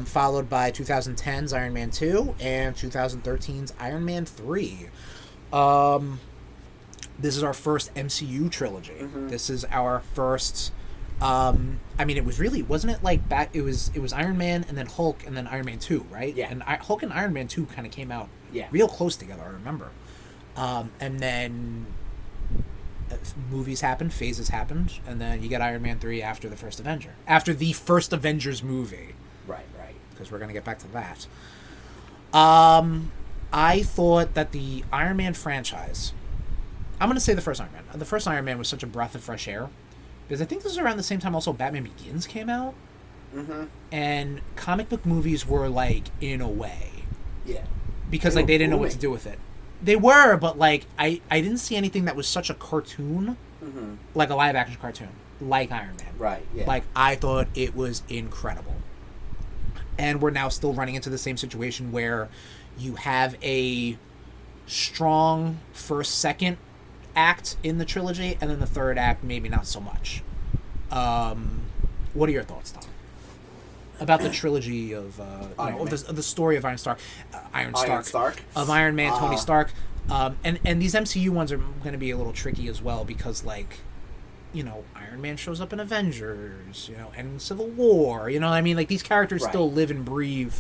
Followed by 2010's Iron Man 2 and 2013's Iron Man 3. This is our first MCU trilogy. Mm-hmm. This is our first... I mean, it was really... Wasn't it like back... It was Iron Man and then Hulk and then Iron Man 2, right? Yeah. And Hulk and Iron Man 2 kind of came out real close together, I remember. And then... movies happened, phases happened, and then you get Iron Man 3 after the first Avenger. After the first Avengers movie. Right. Because we're going to get back to that. I thought that the Iron Man franchise... I'm going to say the first Iron Man. The first Iron Man was such a breath of fresh air. Because I think this was around the same time also Batman Begins came out. Mm-hmm. And comic book movies were, like, in a way. Yeah. Because, like, they didn't know what to do with it. They were, but, like, I didn't see anything that was such a cartoon, like a live-action cartoon, like Iron Man. Right, yeah. Like, I thought it was incredible. And we're now still running into the same situation where you have a strong first, second act in the trilogy, and then the third act, maybe not so much. What are your thoughts, Tom? About the trilogy of the story of Iron Stark, of Iron Man, Tony Stark, and these MCU ones are going to be a little tricky as well because Iron Man shows up in Avengers, and Civil War, what I mean, like these characters still live and breathe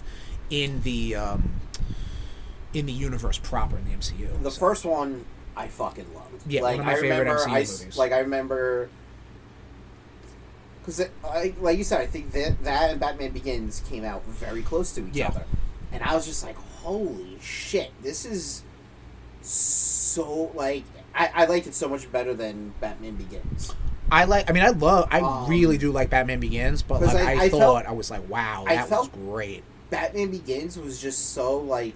in the universe proper in the MCU. The first one I fucking loved. Yeah, one of my favorite MCU movies. I remember. Because, like you said, I think that and Batman Begins came out very close to each other. And I was just like, holy shit, this is so, like... I liked it so much better than Batman Begins. I really do like Batman Begins, but like I was like, wow, that was great. Batman Begins was just so, like,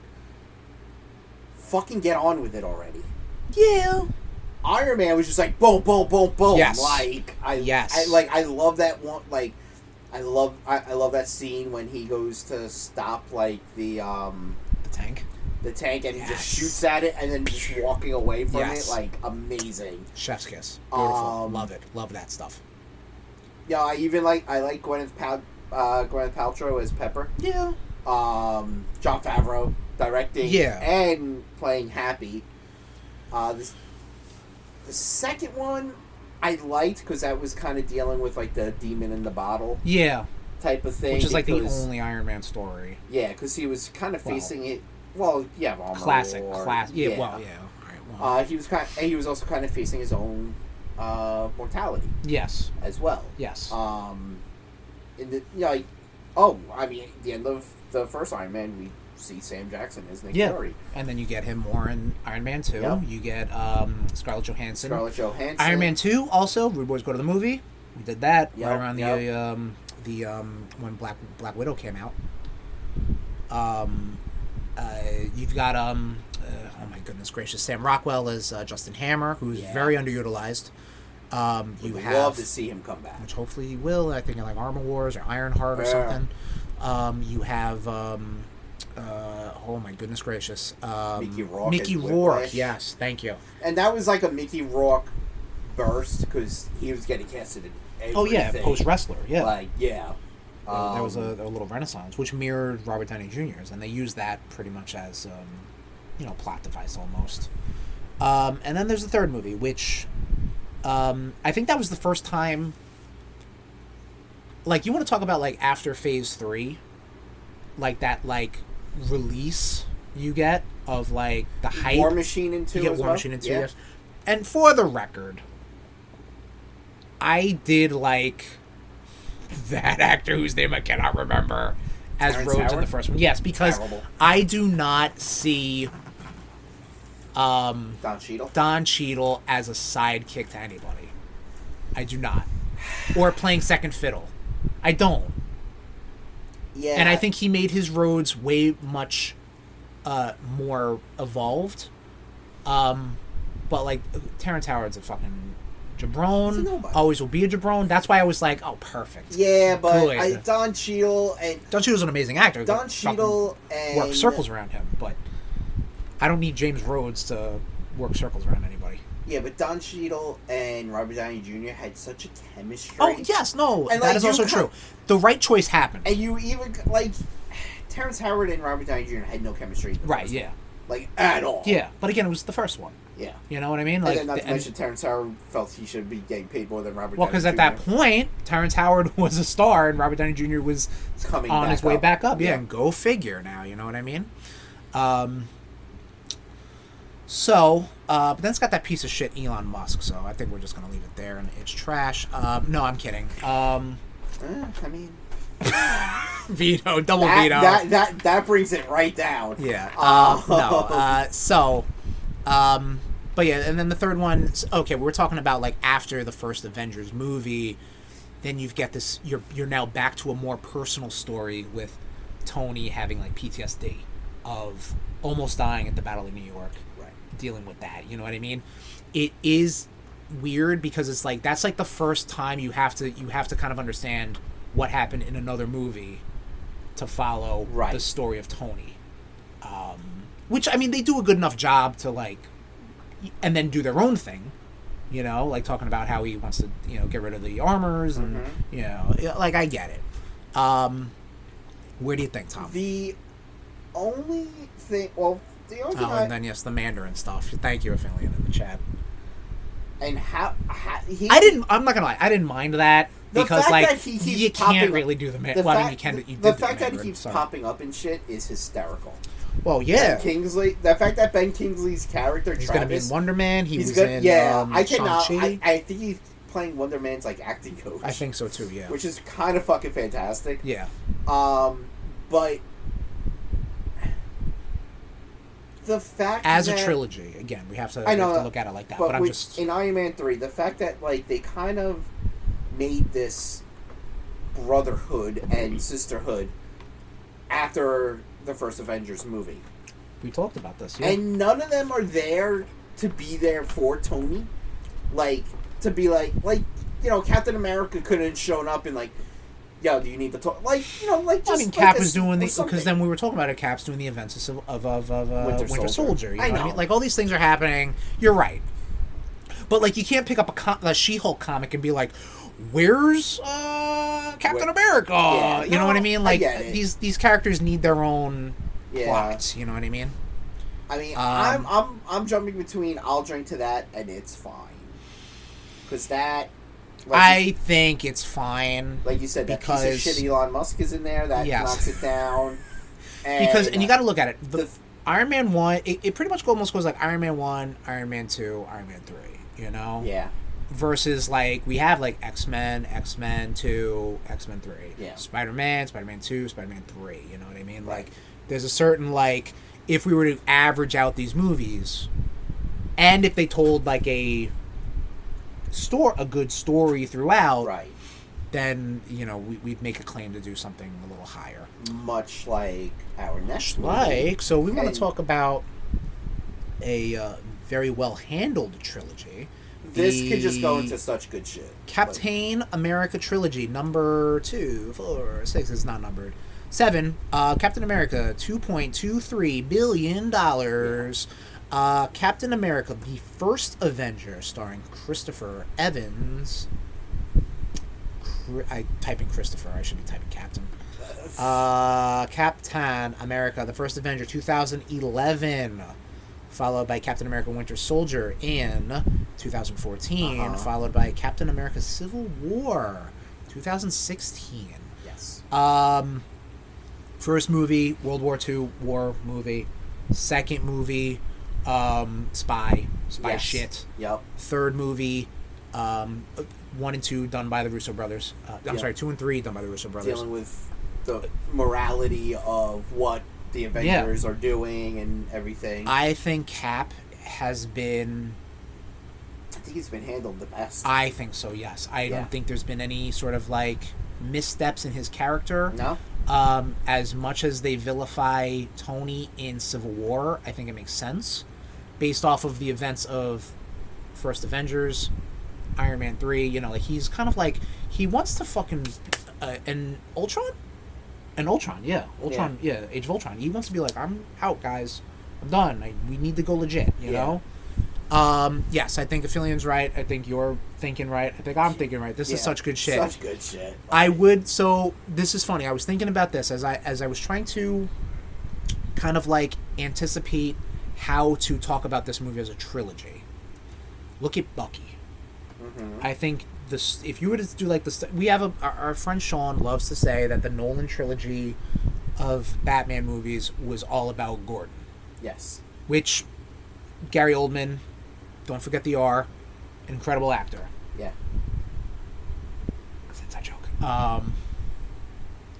fucking get on with it already. Yeah. Iron Man was just like boom, boom, boom, boom. Yes. I love that one. Like, I love that scene when he goes to stop like the tank, and he just shoots at it and then just walking away from it. Like, amazing. Chef's kiss. Beautiful. Love it. Love that stuff. Yeah, I like Gwyneth Paltrow as Pepper. Yeah. Jon Favreau directing. Yeah. And playing Happy. The second one I liked because that was kind of dealing with like the demon in the bottle type of thing. Which is like the only Iron Man story. Yeah, because he was kind of facing it. Well, yeah, classic. Yeah, well, yeah. All right, he was also kind of facing his own mortality. Yes. As well. Yes. At the end of the first Iron Man, we see Sam Jackson as Nick Fury. And then you get him more in Iron Man 2. Yep. You get Scarlett Johansson. Iron Man 2 also, RudeBoyz Go to the Movie. We did that right around the when Black Widow came out. You've got oh my goodness gracious, Sam Rockwell as Justin Hammer, who's very underutilized. You Would have, love to see him come back. which hopefully he will. I think in like Armor Wars or Ironheart or something. You have, oh my goodness gracious, Mickey Rourke. Mickey as Rourke. Whiplash. Yes, thank you. And that was like a Mickey Rourke burst because he was getting casted in everything. Oh yeah, post wrestler. Yeah. Like, yeah. There was a little renaissance, which mirrored Robert Downey Jr.'s, and they used that pretty much as, plot device almost. And then there's the third movie, which I think that was the first time. Like, you want to talk about like after Phase 3, like that like release you get of like the hype. War Machine in 2 You get as War well? Machine in 2, Yeah. yes. And for the record, I did like that actor whose name I cannot remember as Terrence Rhodes in Howard? the first one. Yes, because Terrible. I do not see Don Cheadle? Don Cheadle as a sidekick to anybody. I do not. Or playing second fiddle. I don't. Yeah. And I think he made his Rhodes way much more evolved. But like Terrence Howard's a fucking He's a jabron. nobody. Always will be a jabron. That's why I was like, oh, perfect. Yeah, but Good. Don Cheadle and Don Cheadle's an amazing actor. Don Fucking Cheadle and work circles around him, but I don't need James Rhodes to work circles around anybody. Yeah, but Don Cheadle and Robert Downey Jr. had such a chemistry. Oh yes, no, And, that like, is you also can't- true. The right choice happened. And you even like Terrence Howard and Robert Downey Jr. had no chemistry. In the Right? first Yeah. one. Like at all. Yeah, but again, it was the first one. Yeah. You know what I mean? And Like, then not to mention Terrence Howard felt he should be getting paid more than Robert well, Downey because at Jr. that point, Terrence Howard was a star, and Robert Downey Jr. was Coming on back his way up. back up. Yeah, Yeah. and go figure. Now, you know what I mean? So, but then it's got that piece of shit Elon Musk. So I think we're just gonna leave it there, and it's trash. No, I'm kidding. I mean, Veto, double that, veto. that brings it right down. Yeah. Oh. But yeah, and then the third one. Okay, we were talking about like after the first Avengers movie, then you've got this. You're now back to a more personal story with Tony having like PTSD of almost dying at the Battle of New York, Right. dealing with that. You know what I mean? It is weird because it's like that's like the first time you have to kind of understand what happened in another movie to follow Right. the story of Tony. Which, I mean, they do a good enough job to, like, and then do their own thing, you know, like talking about how he wants to, you know, get rid of the armors and, you know, like, I get it. Where do you think, Tom? The only thing, the only thing And then, yes, the Mandarin stuff. Thank you, Affiliate, in the chat. and how he, I'm not gonna lie, I didn't mind that. The Because, fact like, that he keeps you popping can't up- really do the the Mandarin. Well, I mean, fact, you did the the fact that he Mandarin, keeps so. popping up and shit is hysterical. Well, yeah. Ben Kingsley, the fact that Ben Kingsley's character He's going to be in Travis, Wonder Man. He he's was good. in Yeah, I cannot. Shang-Chi. I think he's playing Wonder Man's like acting coach. I think so, too, yeah. which is kind of fucking fantastic. Yeah. But the fact As that, a trilogy, again, we have to look at it like that. But I'm with- just... in Iron Man 3, the fact that like they kind of made this brotherhood and sisterhood after the first Avengers movie. We talked about this, yeah. And none of them are there to be there for Tony. Like, to be like, you know, Captain America couldn't have shown up and like, yo, do you need to talk? Like, you know, like, just I mean, like Cap this was doing or the... something. Because then we were talking about it, Cap's doing the events of Winter Soldier. Soldier. You know I what I know. mean? Like, all these things are happening. You're right. But, like, you can't pick up a She-Hulk comic and be like, where's Captain America? Yeah, You know what I no, mean? I Like, get it. these characters need their own Yeah. plots. You know what I mean? I mean, I'm jumping between I'll drink to that and it's fine. Because that... I think it's fine. Like you said, that because piece of shit Elon Musk is in there that Yes. knocks it down. And, And you got to look at it. The the- Iron Man 1, it pretty much almost goes like Iron Man 1, Iron Man 2, Iron Man 3, you know? Yeah. Versus, like, we have, like, X-Men, X-Men 2, X-Men 3. Yeah. Spider-Man, Spider-Man 2, Spider-Man 3, you know what I mean? Like, there's a certain, like, if we were to average out these movies, and if they told, like, a good story throughout, Right. then, you know, we'd make a claim to do something a little higher. Much like our next movie. Like, so we want And- to talk about a very well handled trilogy, This could just go into such good shit. Captain America trilogy, number 2, 4, 6 is not numbered. 7, Captain America, $2.23 billion. Captain America, the first Avenger, starring Christopher Evans. I type in Christopher, I should be typing Captain. Captain America, the first Avenger, 2011. Followed by Captain America Winter Soldier in 2014. Followed by Captain America Civil War, 2016. Yes. First movie, World War II war movie. Second movie, spy Yes. shit. Yep. Third movie, 1 and 2 done by the Russo brothers. I'm sorry, 2 and 3 done by the Russo brothers. Dealing with the morality of what the Avengers are doing and everything. I think Cap has been... I think he's been handled the best. I think so, yes. I don't think there's been any sort of, like, missteps in his character. No? As much as they vilify Tony in Civil War, I think it makes sense. Based off of the events of First Avengers, Iron Man 3, you know, like, he's kind of like... He wants to fucking... an Ultron? An Ultron, yeah. Ultron, yeah, Age of Ultron. He wants to be like, I'm out, guys. I'm done. We need to go legit, you know? Yes, I think Aphelian's right. I think you're thinking right. I think I'm thinking right. This is such good shit. Such good shit. I would... So, this is funny. I was thinking about this as I was trying to kind of, like, anticipate how to talk about this movie as a trilogy. Look at Bucky. Mm-hmm. I think... if you were to do like this, we have our friend Sean loves to say that the Nolan trilogy of Batman movies was all about Gordon. Yes. Which Gary Oldman, don't forget the R, incredible actor. Yeah. That's a joke.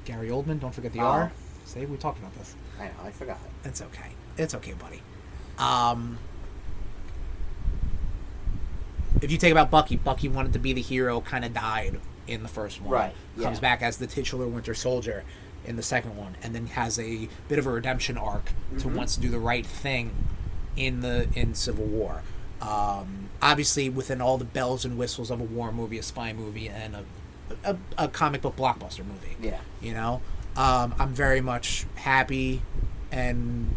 Gary Oldman, don't forget the R. Say we talked about this. I know, I forgot. It's okay. It's okay, buddy. If you take about Bucky wanted to be the hero, kind of died in the first one. Right. Yeah. Comes back as the titular Winter Soldier in the second one, and then has a bit of a redemption arc to wants to do the right thing in Civil War. Obviously, within all the bells and whistles of a war movie, a spy movie, and a comic book blockbuster movie. Yeah. You know, I'm very much happy and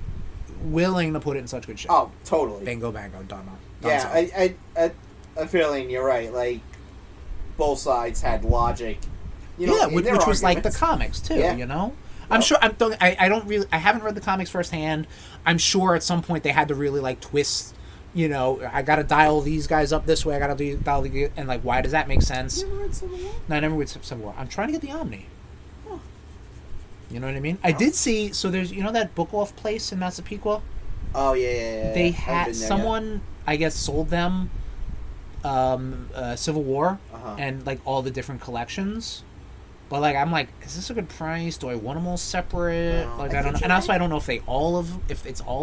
willing to put it in such good shape. Oh, totally. Bingo, bango, done. Yeah, I feeling you're right. Like, both sides had logic. You know, which was like the comics too. Yeah. You know, I'm sure. I haven't read the comics firsthand. I'm sure at some point they had to really like twist. You know, I got to dial these guys up this way. I got to dial the and like, why does that make sense? You never read Civil War? No, I never read Civil War. I'm trying to get the Omni. Huh. You know what I mean? I did see. So there's that book off place in Massapequa. Oh yeah. They had someone, I guess, sold them Civil War and like all the different collections. But like, I'm like, is this a good price? Do I want them all separate? No, Like, I don't know. And also, I don't know if it's all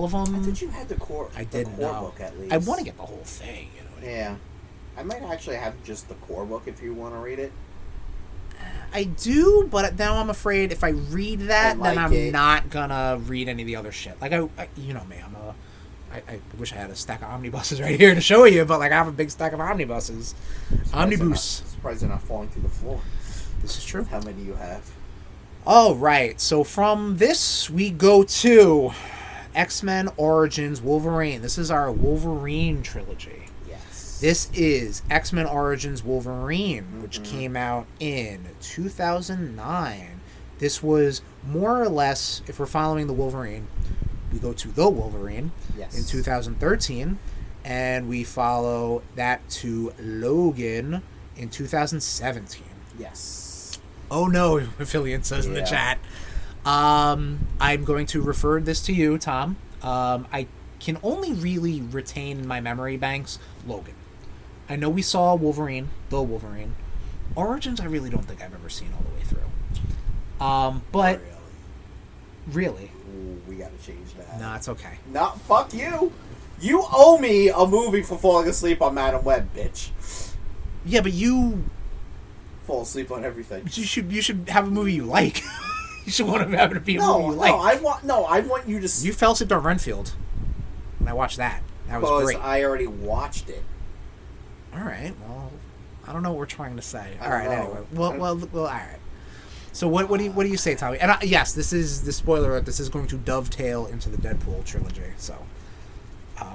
of them. I thought you had the core. I didn't know. Book at least. I want to get the whole thing. You know what I mean? I might actually have just the core book if you want to read it. I do, but now I'm afraid if I read that, like then I'm it. not gonna read any of the other shit. Like, I you know me, I wish I had a stack of omnibuses right here to show you, but like I have a big stack of omnibuses. Omnibus. Surprised they're not falling through the floor. This is true. How many you have? All right, so from this we go to X-Men Origins Wolverine. This is our Wolverine trilogy. Yes. This is X-Men Origins Wolverine, which came out in 2009. This was more or less, if we're following the Wolverine, we go to the Wolverine in 2013, and we follow that to Logan in 2017. Yes. Oh no, Affiliate says in the chat. I'm going to refer this to you, Tom. I can only really retain in my memory banks Logan. I know we saw Wolverine, the Wolverine. Origins, I really don't think I've ever seen all the way through. But really, Ooh, we gotta change that. no, it's okay. No, fuck you. You owe me a movie for falling asleep on Madam Web, bitch. Yeah, but you Fall asleep on everything. should have a movie you like. You should want to have it be a movie you like. I want you to. You fell asleep on Renfield, and I watched that. That was great. I already watched it. All right. Well, I don't know what we're trying to say. I All don't right. know. Anyway. Well. All right. So what do you say, Tommy? And yes, this is the spoiler alert. This is going to dovetail into the Deadpool trilogy. So,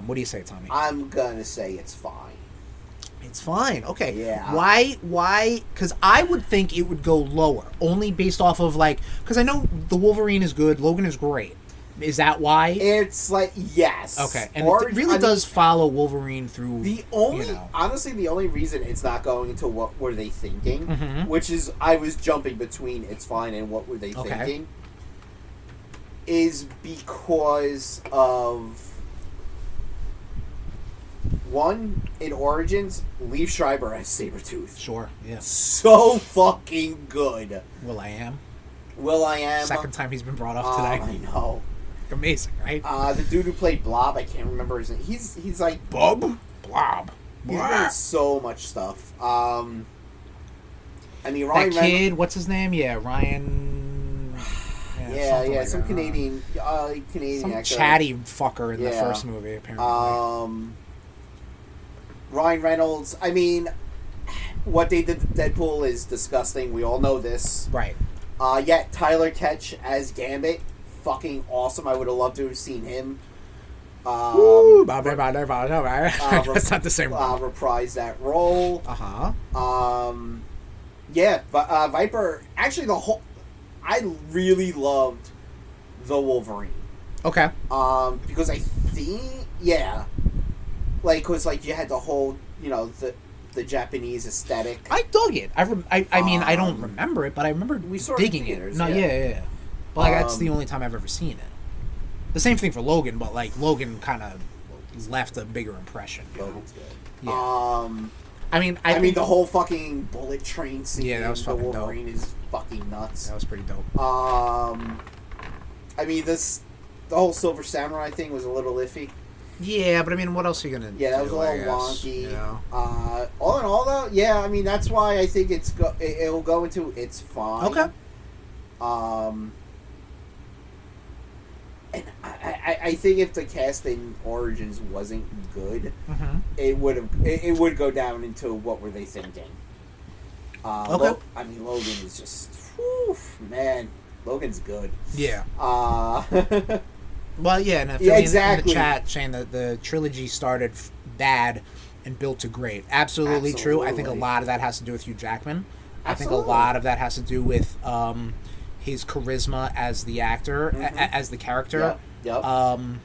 what do you say, Tommy? I'm gonna say it's fine. It's fine. Okay. Yeah. Why? Because I would think it would go lower, only based off of because I know the Wolverine is good, Logan is great. Is that why? It's like, yes. Okay, and it really does follow Wolverine through. Honestly, the only reason it's not going into what were they thinking, Mhm. which is I was jumping between it's fine and what were they thinking, is because of one, in Origins, Liev Schreiber as Sabretooth. Sure. Yeah. So fucking good. Will.i.am. Will.i.am. Second time he's been brought up today. I know. Amazing, right? The dude who played Blob, I can't remember his name. He's like Blob. He's doing so much stuff. I mean, Ryan That kid, what's his name? Yeah, Ryan. Yeah, like some that. Canadian Some actor. chatty fucker in the first movie, apparently. Ryan Reynolds. I mean, what they did to Deadpool is disgusting. We all know this. Right. Yet Tyler Ketch as Gambit, fucking awesome. I would have loved to have seen him. That's not the same one. Reprise that role. Viper. Actually, I really loved the Wolverine. Okay. Because I think, because you had the whole, the Japanese aesthetic. I dug it. I mean, I don't remember it, but I remember digging it. No, yeah. But that's the only time I've ever seen it. The same thing for Logan, but Logan kind of left a bigger impression. Logan's good. Yeah. I mean, the whole fucking bullet train scene. Yeah, that was fucking dope. The Wolverine is fucking nuts. That was pretty dope. I mean, the whole Silver Samurai thing was a little iffy. Yeah, but I mean, what else are you gonna do? Yeah, that was a little wonky. You know? All in all, though, yeah, I mean, that's why I think it'll go into it's fine. Okay. And I think if the cast in Origins wasn't good, it would go down into what were they thinking. Okay. Logan is just, man, Logan's good. Yeah. Well, yeah, and exactly. In the chat saying that the trilogy started bad and built to great. Absolutely true. I think a lot of that has to do with Hugh Jackman. Absolutely. I think a lot of that has to do with his charisma as the actor, as the character. Yep. And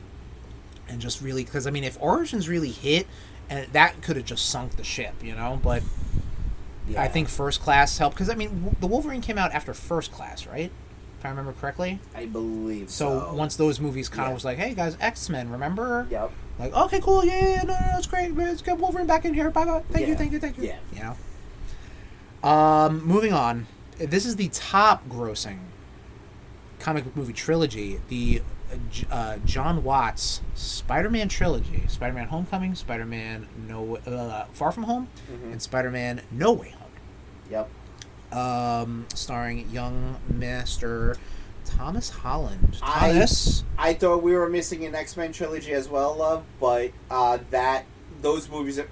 just really, because I mean, if Origins really hit, and that could have just sunk the ship, But I think First Class helped, because I mean, the Wolverine came out after First Class, right? If I remember correctly. I believe so. So once those movies kind of was like, hey guys, X-Men, remember? Yep. Like, okay, cool, no, it's great. Let's get Wolverine back in here. Bye. Thank you. Yeah. Moving on. This is the top grossing comic book movie trilogy. The John Watts Spider-Man trilogy. Spider-Man Homecoming, Spider-Man Far From Home, and Spider-Man No Way Home. Yep. Starring young Master Thomas Holland. I thought we were missing an X-Men trilogy as well, love, but those movies are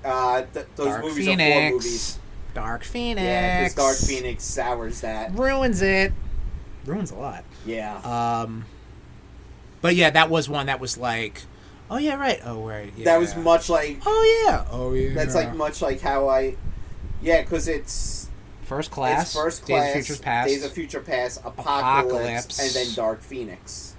Dark four Phoenix. movies. Dark Phoenix. Yeah, because Dark Phoenix sours that. Ruins it. Ruins a lot. Yeah. But yeah, that was one that was like, oh yeah, right. Oh right. Yeah. That was much like. Oh yeah. Oh yeah. That's like much like how because it's. First Class. It's First Class. Days of Future Past. Days of Future Past. Apocalypse. And then Dark Phoenix.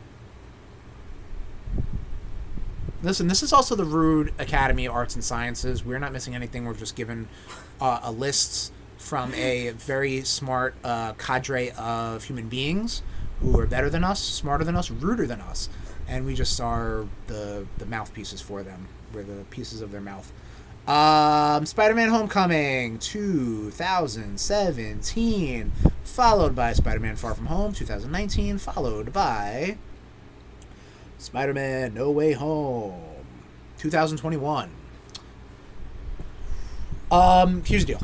Listen, this is also the Rude Academy of Arts and Sciences. We're not missing anything. We're just given a list from a very smart cadre of human beings who are better than us, smarter than us, ruder than us. And we just are the mouthpieces for them. We're the pieces of their mouth. Spider-Man Homecoming, 2017, followed by Spider-Man Far From Home, 2019, followed by Spider-Man No Way Home, 2021. Here's the deal.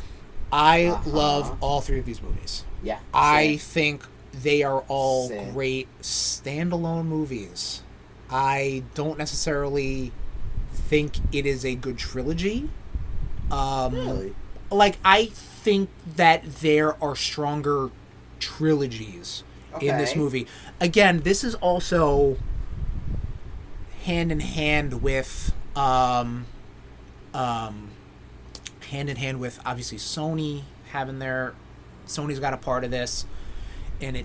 I love all three of these movies. Yeah. I think they are all Same. great standalone movies. I don't necessarily think it is a good trilogy. Really? Like, I think that there are stronger trilogies in this Okay. movie. Again, this is also hand in hand with obviously Sony's got a part of this, and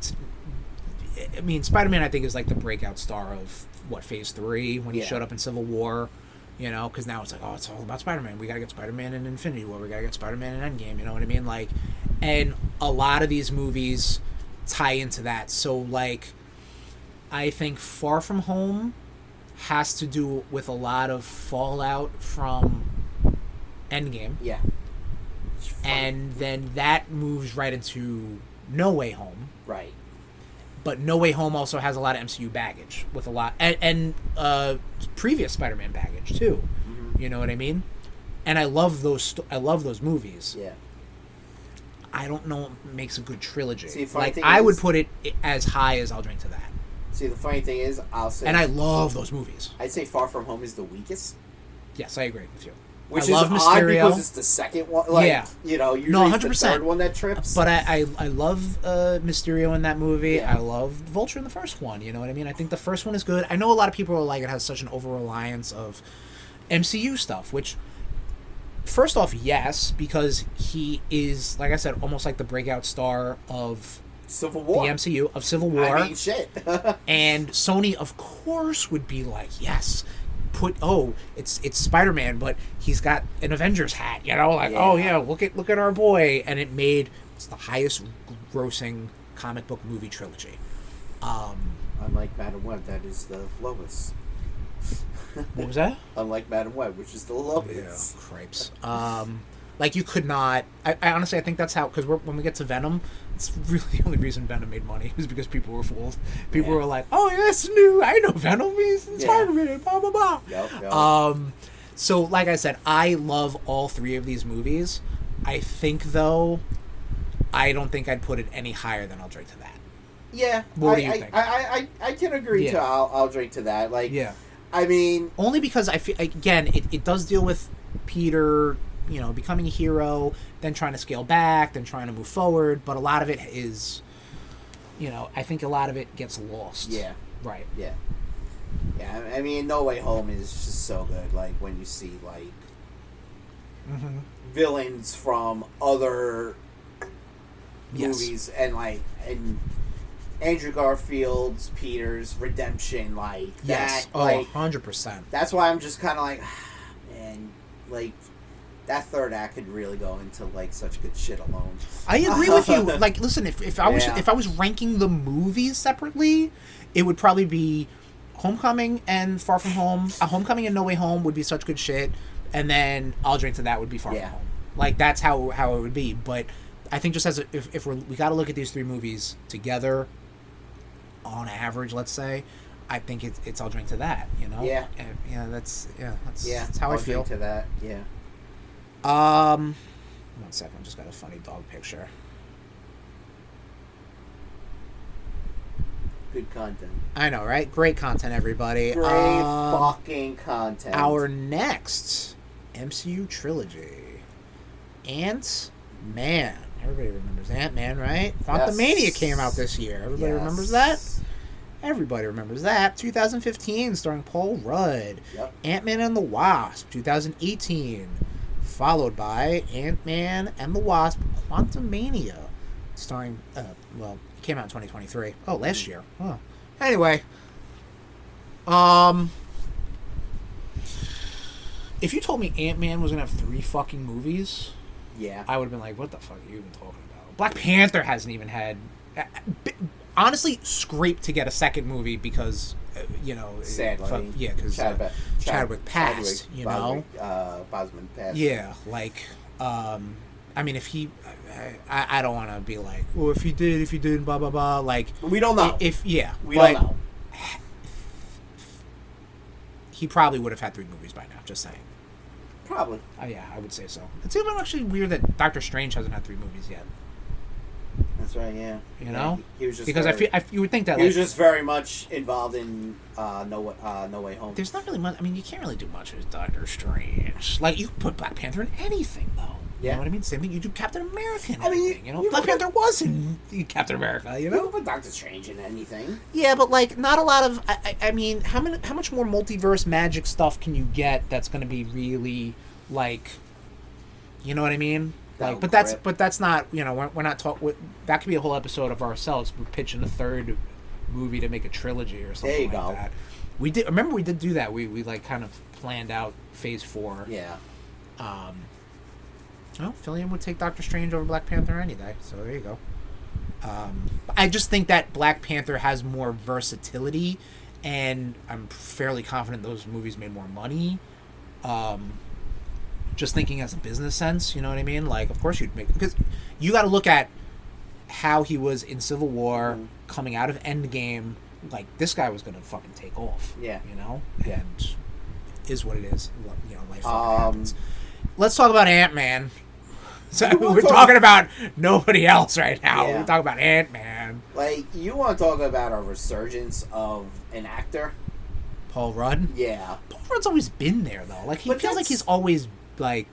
Spider-Man I think is like the breakout star of Phase 3 when he showed up in Civil War, because now it's like, oh, it's all about Spider-Man. We gotta get Spider-Man in Infinity War. We gotta get Spider-Man in Endgame. You know what I mean? Like, and a lot of these movies tie into that. So, like, I think Far From Home has to do with a lot of fallout from Endgame. Yeah. And then that moves right into No Way Home. Right. But No Way Home also has a lot of MCU baggage with a lot, and previous Spider-Man baggage too. Mm-hmm. You know what I mean? And I love those movies. Yeah. I don't know what makes a good trilogy. See, funny like, thing I would is- put it as high as I'll Drink to That. See, the funny thing is, I'll say... And I love those movies. I'd say Far From Home is the weakest. Yes, I agree with you. Which I is love odd Mysterio. because it's the second one. Like, Yeah. Usually No, it's the 100%. third one that trips. But I love Mysterio in that movie. Yeah. I love Vulture in the first one. You know what I mean? I think the first one is good. I know a lot of people are like, it has such an over-reliance of MCU stuff, which, first off, yes, because he is, like I said, almost like the breakout star of Civil the War. MCU, of Civil War. I mean, shit. And Sony, of course, would be like, yes, it's Spider-Man, but he's got an Avengers hat, like, oh yeah, look at our boy, and it's the highest grossing comic book movie trilogy. Unlike Madam Web, that is the lowest. What was that? Unlike Madam Web, which is the lowest. Cripes. Like, you could not. I honestly, I think that's how, because when we get to Venom, it's really the only reason Venom made money was because people were fooled. People were like, "Oh, yeah, it's new. I know Venom. He's Spider-Man." Blah blah blah. Yep. So, like I said, I love all three of these movies. I think, though, I don't think I'd put it any higher than I'll Drink to That. Yeah. What do you think? I can agree to I'll Drink to That. Like, Yeah. I mean, Only because I feel, again, it does deal with Peter, becoming a hero, then trying to scale back, then trying to move forward, but a lot of it is, I think a lot of it gets lost. yeah. Right. Yeah. Yeah, I mean, No Way Home is just so good. Like, when you see, like, villains from other movies, and, like, and Andrew Garfield's Peter's redemption, like, Yes. that, like, 100%. that's why I'm just kind of like, man, like, that third act could really go into, like, such good shit alone. I agree with you. Like, listen, if I was ranking the movies separately, it would probably be Homecoming and Far From Home. Homecoming and No Way Home would be such good shit, and then I'll Drink to That would be Far From Home. Like, that's how it would be. But I think just if we got to look at these three movies together, on average, let's say, I think it's I'll Drink to That. Yeah. And, that's how I'll I feel. Drink to That. Yeah. 1 second, just got a funny dog picture. Good content. I know, right? Great content, everybody. Great fucking content. Our next MCU trilogy, Ant-Man. Everybody remembers Ant-Man, right? Quantumania came out this year. Everybody remembers that? Everybody remembers that. 2015, starring Paul Rudd. Yep. Ant-Man and the Wasp, 2018. Followed by Ant-Man and the Wasp, Quantumania, starring, came out in 2023. Oh, last year. Oh. Anyway. If you told me Ant-Man was going to have 3 fucking movies, Yeah. I would have been like, what the fuck are you even talking about? Black Panther hasn't even had... honestly, scraped to get a second movie because, Sadly. because Chadwick passed, Bosman passed. Yeah, like, I mean, if he... I don't want to be like, well, if he did, blah, blah, blah. Like... We don't know. We don't know. He probably would have had 3 movies by now, just saying. Probably. Yeah, I would say so. It's even actually weird that Doctor Strange hasn't had 3 movies yet. That's right. Yeah. You know, he was just because you would think that he was like, just very much involved in No Way Home. there's not really much. I mean, you can't really do much with Doctor Strange. Like you could put Black Panther in anything, though. You Yeah. know what I mean? Same thing. You do Captain America. In I mean, anything, you know, you Black could- Panther was in Captain America. You You know. don't put Doctor Strange in anything. Yeah, but like not a lot of. I mean, how much more multiverse magic stuff can you get that's going to be really like, you know what I mean? Like, but that's not, you know, we're not talking. That could be a whole episode of ourselves. We're pitching a third movie to make a trilogy or something There you like go. that. We did. Remember, we did do that. We like kind of planned out Phase 4. Yeah. Well, Fillion would take Doctor Strange over Black Panther any day. So there you go. I just think that Black Panther has more versatility, and I'm fairly confident those movies made more money. Just thinking as a business sense, you know what I mean? Like, of course you'd make, because you got to look at how he was in Civil War, coming out of Endgame. Like, this guy was going to fucking take off. Yeah. You know? Yeah. And is what it is. You know, life fucking happens. Let's talk about Ant-Man. So we're talking about nobody else right now. Yeah. We're talking about Ant-Man. Like, you want to talk about a resurgence of an actor? Paul Rudd? Yeah. Paul Rudd's always been there, though. Like, he But feels like he's always, like...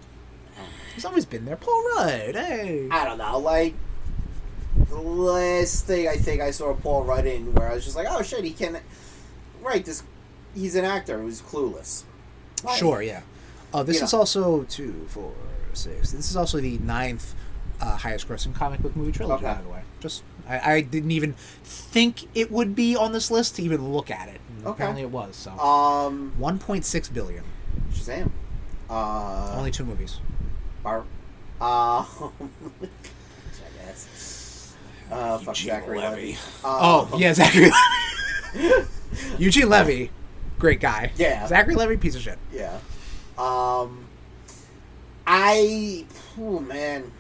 He's always been there. Paul Rudd, hey. I don't know. Like, the last thing I think I saw Paul Rudd in where I was just like, oh, shit, he can... Right, he's an actor who's clueless. Like, Sure, yeah. Oh, this you is know. also 2, 4, 6. This is also the 9th highest grossing comic book movie trilogy, Okay. by the way. Just, I didn't even think it would be on this list to even look at it. And Okay. Apparently it was, so. 1.6 billion. Shazam. Only 2 movies. Jackass. Fuck Eugene Zachary Levy. Yeah, Zachary Levy. Eugene Levy, great guy. Yeah. Zachary Levy, piece of shit. Yeah. Oh man,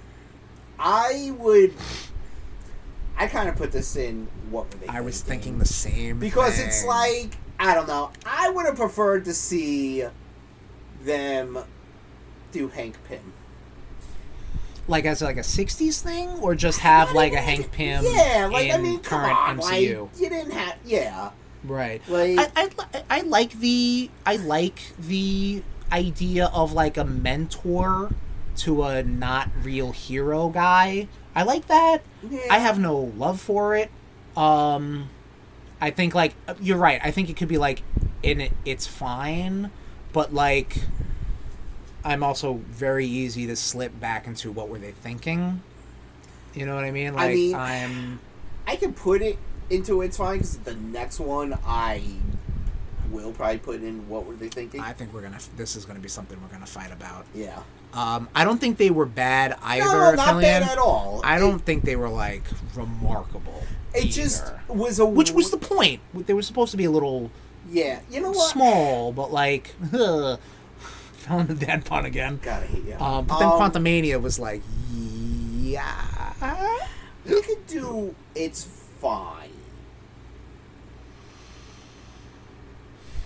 I kind of put this in what were they? I was thinking the same because thing. it's like, I don't know. I would have preferred to see them do Hank Pym. Like as like a 60s thing, or just have like a Hank Pym Yeah, like in I mean, come current on, MCU. like you didn't have, yeah, Right. like I like the idea of like a mentor to a not real hero guy. I like that. yeah. I have no love for it. I think like you're right. I think it could be like it's fine, but like I'm also very easy to slip back into what were they thinking. You know what I mean? Like I can put it into it's fine because the next one I will probably put in what were they thinking. I think this is gonna be something we're gonna fight about. Yeah. I don't think they were bad either. No, not Fillion. bad at all. I don't think they were like remarkable. It either. just was a Which was the point? They were supposed to be a little yeah. You know what? small, but like fell in the dead pun again. Gotta hate you. But then Quantumania was like, yeah. We could do it's fine.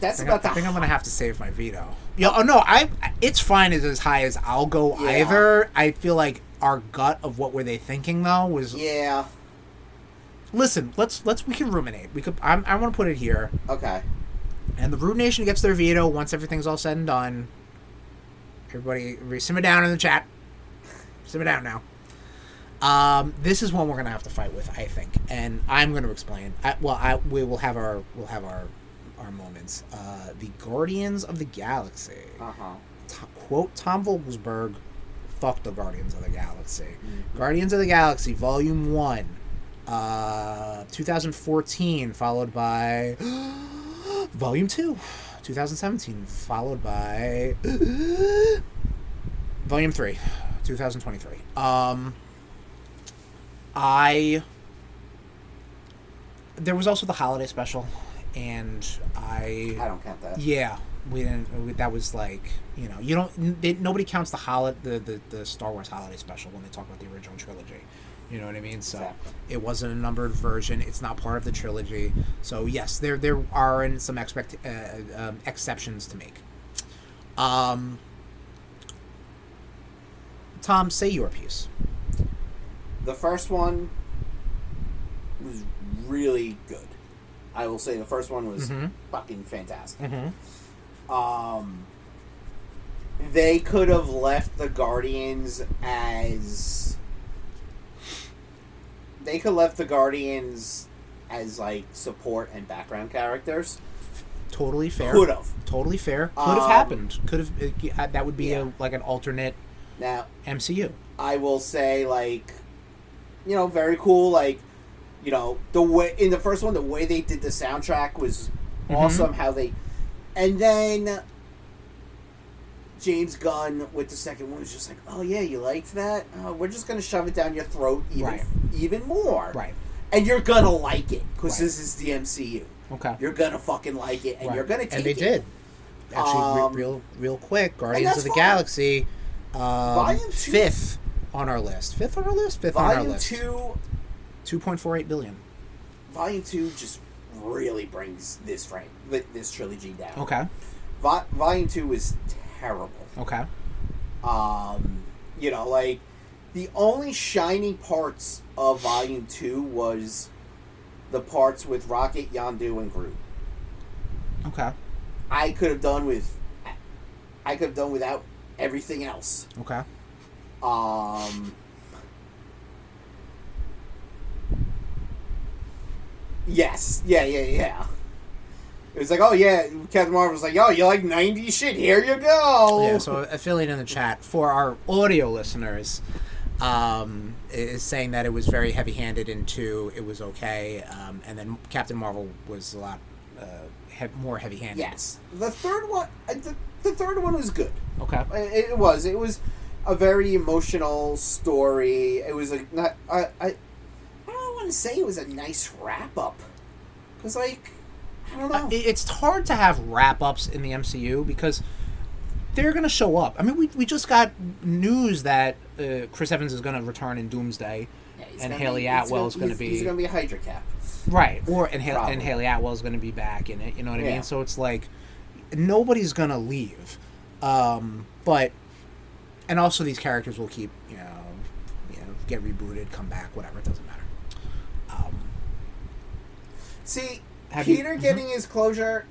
That's I about the. think I'm gonna have to save my veto. Yeah, oh no, it's fine is as high as I'll go Yeah. either. I feel like our gut of what were they thinking though was Yeah. listen, let's we can ruminate. I want to put it here. Okay. And the Rude Nation gets their veto once everything's all said and done. Everybody simmer down in the chat. Simmer down now. This is one we're gonna have to fight with, I think, and I'm going to explain. We will have our moments. The Guardians of the Galaxy. Quote Tom Vogelsberg. Fuck the Guardians of the Galaxy. Mm-hmm. Guardians of the Galaxy Volume 1, 2014, followed by Volume 2, 2017, followed by Volume 3, 2023. There was also the holiday special, and I don't count that. yeah, we didn't. That was like, you know, nobody counts the Star Wars holiday special when they talk about the original trilogy. You know what I mean? So Exactly. It wasn't a numbered version. It's not part of the trilogy. So yes, there are some exceptions to make. The first one was really good. I will say the first one was Mm-hmm. fucking fantastic. Mm-hmm. They could have left the Guardians as... They could have left the Guardians as, like, support and background characters. Totally fair. Could have. Totally fair. Could have happened. Could have. That would be Yeah. like an alternate Now, MCU. I will say, like, you know, very cool. Like, you know, the way in the first one, the way they did the soundtrack was awesome. How they, and then James Gunn with the second one was just like, oh yeah, you liked that? We're just gonna shove it down your throat even more, Right. And you're gonna like it because Right. this is the MCU. Okay. You're gonna fucking like it, and Right. you're gonna take it. And they did. Actually, real quick, Guardians that's of the fine. Galaxy, Volume 2 fifth on our list. Fifth on our list. Fifth on our Volume list. 2, 2.48 billion. Volume 2 just really brings this trilogy down. Okay. Volume 2 was terrible. Okay. You know, like, the only shining parts of Volume 2 was the parts with Rocket, Yondu, and Groot. Okay. I could have done without everything else. Okay. Yes. Yeah. It was like, oh yeah, Captain Marvel was like, oh, you like 90s shit? Here you go. Yeah, so affiliate in the chat for our audio listeners is saying that it was very heavy-handed in 2. It was okay, and then Captain Marvel was a lot more heavy-handed. Yes, the third one. The third one was good. Okay. It was a very emotional story. It was I don't want to say it was a nice wrap up, because like, I don't know. It's hard to have wrap-ups in the MCU because they're going to show up. I mean, we just got news that Chris Evans is going to return in Doomsday, Yeah, and Haley Atwell is going to be... He's going to be a Hydra Cap. Right, and Probably. Haley Atwell is going to be back in it, you know what I Yeah. mean? So it's like, nobody's going to leave. But, and also these characters will keep, you know, get rebooted, come back, whatever, it doesn't matter. See, Have Peter you- getting his closure,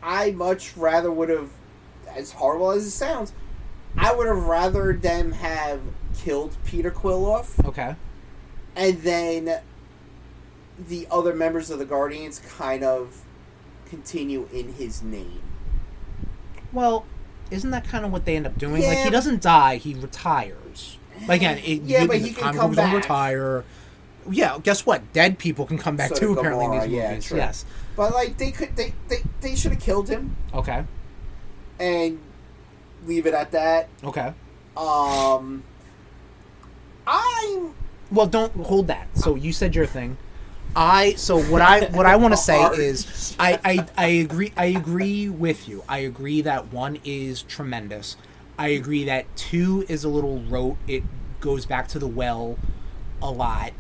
I much rather would have, as horrible as it sounds, I would have rather them have killed Peter Quill off, Okay. and then the other members of the Guardians kind of continue in his name. Well, isn't that kind of what they end up doing? Like, Yeah. he doesn't die, he retires. Like, again, but he can comic come books don't back. retire. Yeah, guess what? Dead people can come back So too, did apparently, in Gamora, these yeah, movies. true. Yes. But like they should have killed him Okay. and leave it at that. Okay. I'm Well, don't hold that. So you said your thing. What I want to say is I agree with you. I agree that 1 is tremendous. I agree that 2 is a little rote. It goes back to the well a lot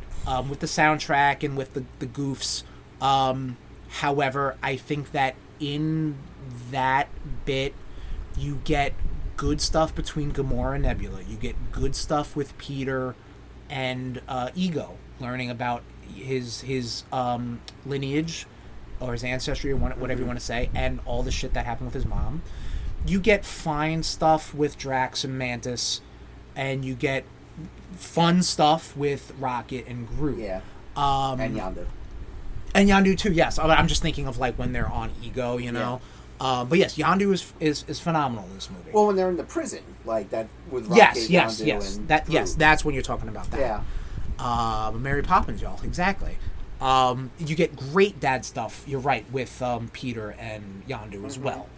with the soundtrack and with the goofs. However, I think that in that bit you get good stuff between Gamora and Nebula. You get good stuff with Peter and Ego, learning about his lineage or his ancestry or whatever you want to say, and all the shit that happened with his mom. You get fine stuff with Drax and Mantis, and you get fun stuff with Rocket and Groot. and Yondu. And Yondu too, yes. I'm just thinking of like when they're on Ego, you know. But yes, Yondu is phenomenal in this movie. Well, when they're in the prison, like that with Rocket, yes. Yondu, and Yes, Groot. that's when you're talking about that. Yeah. Mary Poppins, y'all, exactly. You get great dad stuff. You're right with Peter and Yondu as well.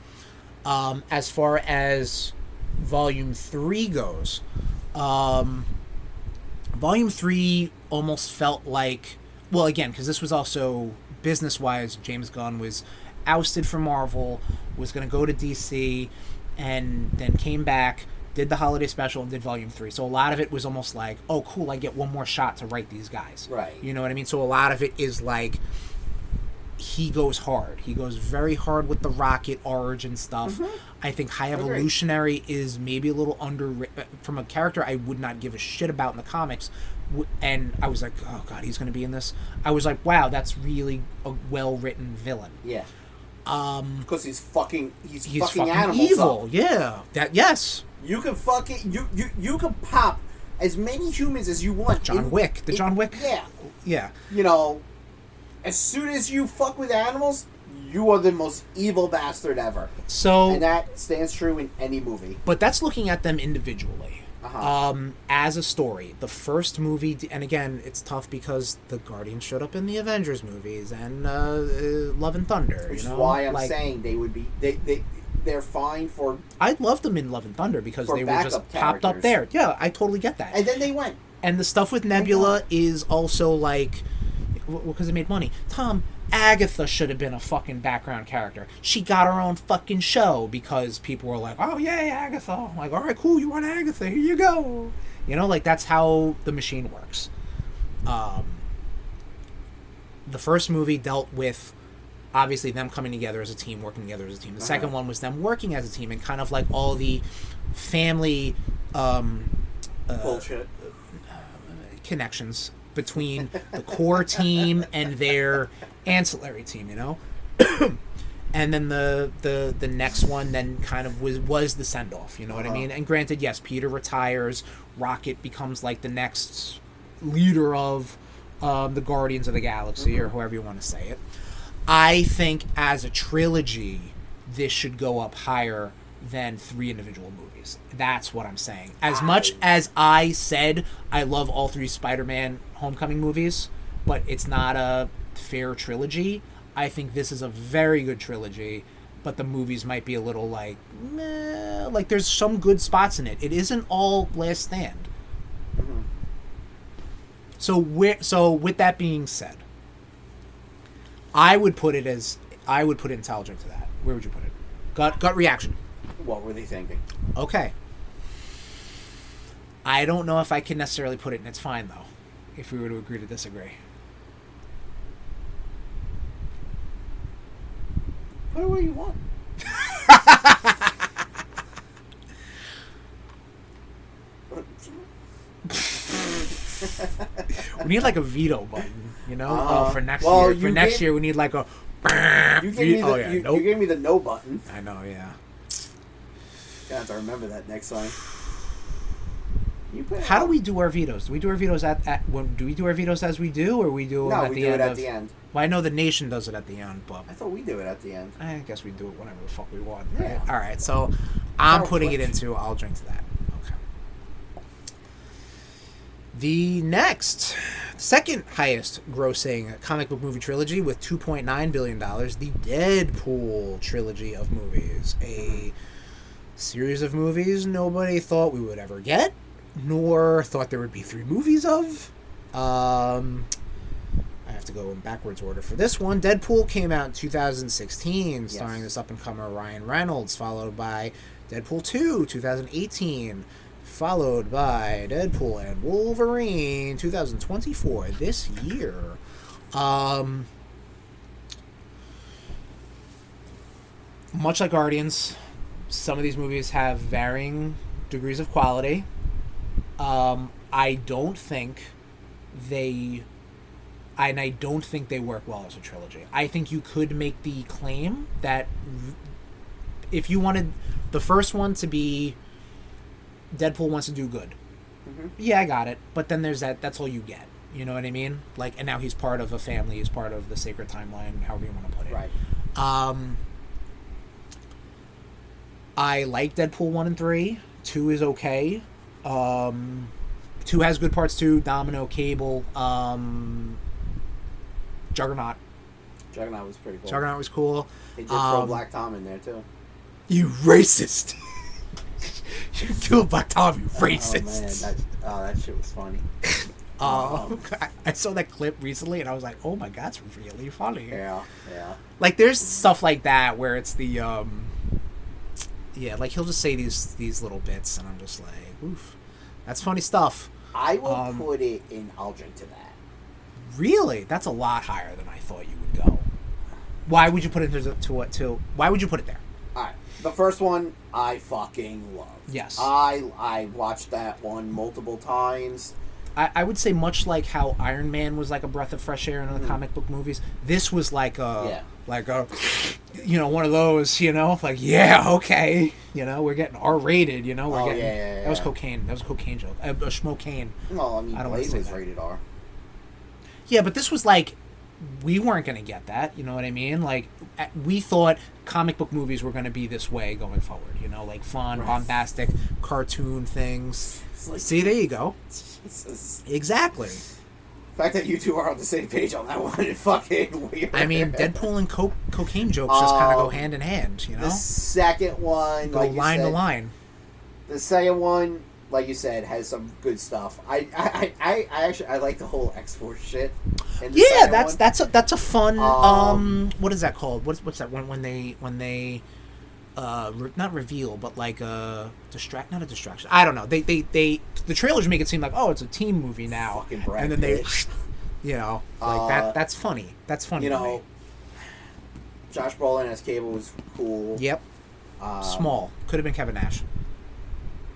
As far as Volume 3 goes, Volume 3 almost felt like, well, again, because this was also business-wise, James Gunn was ousted from Marvel, was going to go to DC, and then came back, did the holiday special, and did Volume 3. So a lot of it was almost like, oh, cool, I get one more shot to write these guys. Right. You know what I mean? So a lot of it is like, he goes hard. He goes very hard with the Rocket origin stuff. I think High Evolutionary is maybe a little from a character I would not give a shit about in the comics. And I was like, oh god, he's going to be in this. I was like, wow, that's really a well-written villain. Yeah. Because he's fucking animals evil. Up. Yeah. Yes. You can fucking you can pop as many humans as you want. John Wick. John Wick. Yeah. Yeah. You know, as soon as you fuck with animals, you are the most evil bastard ever. So, and that stands true in any movie. But that's looking at them individually. As a story, the first movie, and again, it's tough because the Guardians showed up in the Avengers movies and Love and Thunder. Which is why I'm saying they would be they're fine for. I loved them in Love and Thunder because they were just characters. popped up there. Yeah, I totally get that. And then they went. And the stuff with Nebula is also like, because it made money. Tom, Agatha should have been a fucking background character. She got her own fucking show because people were like, oh, yay, Agatha. I'm like, all right, cool, you want Agatha, here you go. You know, like, that's how the machine works. The first movie dealt with, obviously, them coming together as a team, working together as a team. The second one was them working as a team and kind of like all the family bullshit connections between the core team and their ancillary team, you know? And then the next one then kind of was the send-off, you know what I mean? And granted, yes, Peter retires, Rocket becomes like the next leader of the Guardians of the Galaxy, or however you want to say it. I think as a trilogy, this should go up higher than 3 individual movies. That's what I'm saying. As much as I said I love all 3 Spider-Man Homecoming movies, but it's not a fair trilogy, I think this is a very good trilogy, but the movies might be a little like, meh, like there's some good spots in it. It isn't all Last Stand. So with that being said, I would put it intelligent to that. Where would you put it? Gut reaction. What were they thinking? Okay. I don't know if I can necessarily put it, and it's fine though, if we were to agree to disagree. Put it where you want. We need like a veto button, you know, for next year. For next year, we need like a. You gave me you gave me the no button. I know, yeah. I have to remember that next time. How do we do our vetoes? Do we do our vetoes do we do our vetoes as we do, or we do them at the end? No, we do it at the end. Well, I know the nation does it at the end, but I thought we do it at the end. I guess we do it whenever the fuck we want. Right? Yeah. All right, so I'm putting it into. I'll drink to that. Okay. The next, second highest grossing comic book movie trilogy with $2.9 billion, the Deadpool trilogy of movies. A series of movies nobody thought we would ever get, nor thought there would be 3 movies of. I have to go in backwards order for this one. Deadpool came out in 2016, starring this up-and-comer Ryan Reynolds, followed by Deadpool 2, 2018, followed by Deadpool and Wolverine, 2024, this year. Much like Guardians, some of these movies have varying degrees of quality. I don't think they work well as a trilogy. I think you could make the claim that if you wanted the first one to be Deadpool wants to do good. Yeah, I got it. But then there's that's all you get. You know what I mean? Like, and now he's part of a family, he's part of the sacred timeline, however you want to put it. Right. I like Deadpool 1 and 3. 2 is okay. 2 has good parts too. Domino, Cable, Juggernaut. Juggernaut was pretty cool. Juggernaut was cool. They did throw Black Tom in there too. You racist! You killed Black Tom, you racist! Oh man, that shit was funny. I saw that clip recently and I was like, oh my god, it's really funny. Yeah. Like, there's stuff like that where it's the, yeah, like he'll just say these little bits and I'm just like, oof. That's funny stuff. I will put it in, I'll drink to that. Really? That's a lot higher than I thought you would go. Why would you put it to why would you put it there? All right. The first one I fucking love. Yes. I watched that one multiple times. I would say much like how Iron Man was like a breath of fresh air in the comic book movies. This was like a one of those, like okay, we're getting R-rated, we're getting that was cocaine. That was a cocaine joke. A schmocaine. Well, I mean, I don't Blade wanna say was that. rated R. Yeah, but this was like we weren't going to get that, you know what I mean? Like we thought comic book movies were going to be this way going forward, like fun, bombastic cartoon things. Like, see, there you go. Jesus. Exactly. The fact that you two are on the same page on that one is fucking weird. I mean, Deadpool and cocaine jokes just kind of go hand in hand, The second one, go like you line said, to line. The second one, like you said, has some good stuff. I actually like the whole X-Force shit. In the second one. that's a fun what is that called? What's that when they not reveal, but like not a distraction. I don't know. They the trailers make it seem like, oh, it's a team movie now, Fucking Brad and then they, Pitt. that. That's funny. That's funny. To me. Josh Brolin as Cable was cool. Yep. Small could have been Kevin Nash.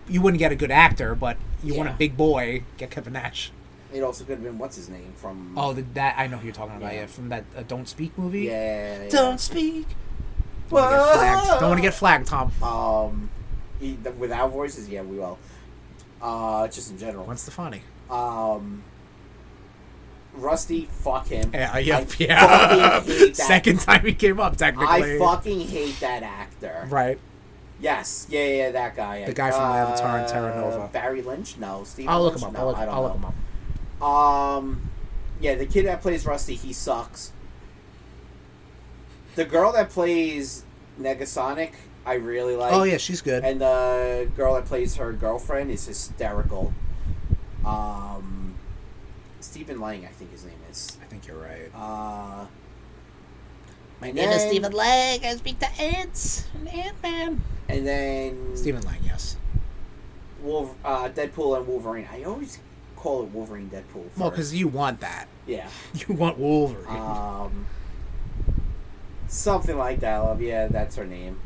You wouldn't get a good actor, but you want a big boy. Get Kevin Nash. It also could have been what's his name from. Oh, that I know who you're talking about. Yeah, from that Don't Speak movie. Yeah. Don't speak. Don't want to get flagged, Tom. Without voices, yeah, we will. Just in general. Gwen Stefani. Rusty, fuck him. Yeah. Fucking hate that. Second time he came up, technically. I fucking hate that actor. Right. Yes, yeah, that guy. The guy from Avatar and Terra Nova. Barry Lynch? No, Steve. I'll look Lynch? him up. No, I'll look him up. Yeah, the kid that plays Rusty, he sucks. The girl that plays Negasonic, I really like. Oh yeah, she's good. And the girl that plays her girlfriend is hysterical. Stephen Lang, I think his name is. I think you're right. My name is Stephen Lang. I speak to ants and Ant-Man. And then Stephen Lang, yes. Deadpool and Wolverine. I always call it Wolverine Deadpool. Well, because you want that. Yeah. You want Wolverine. Something like that. Yeah, that's her name.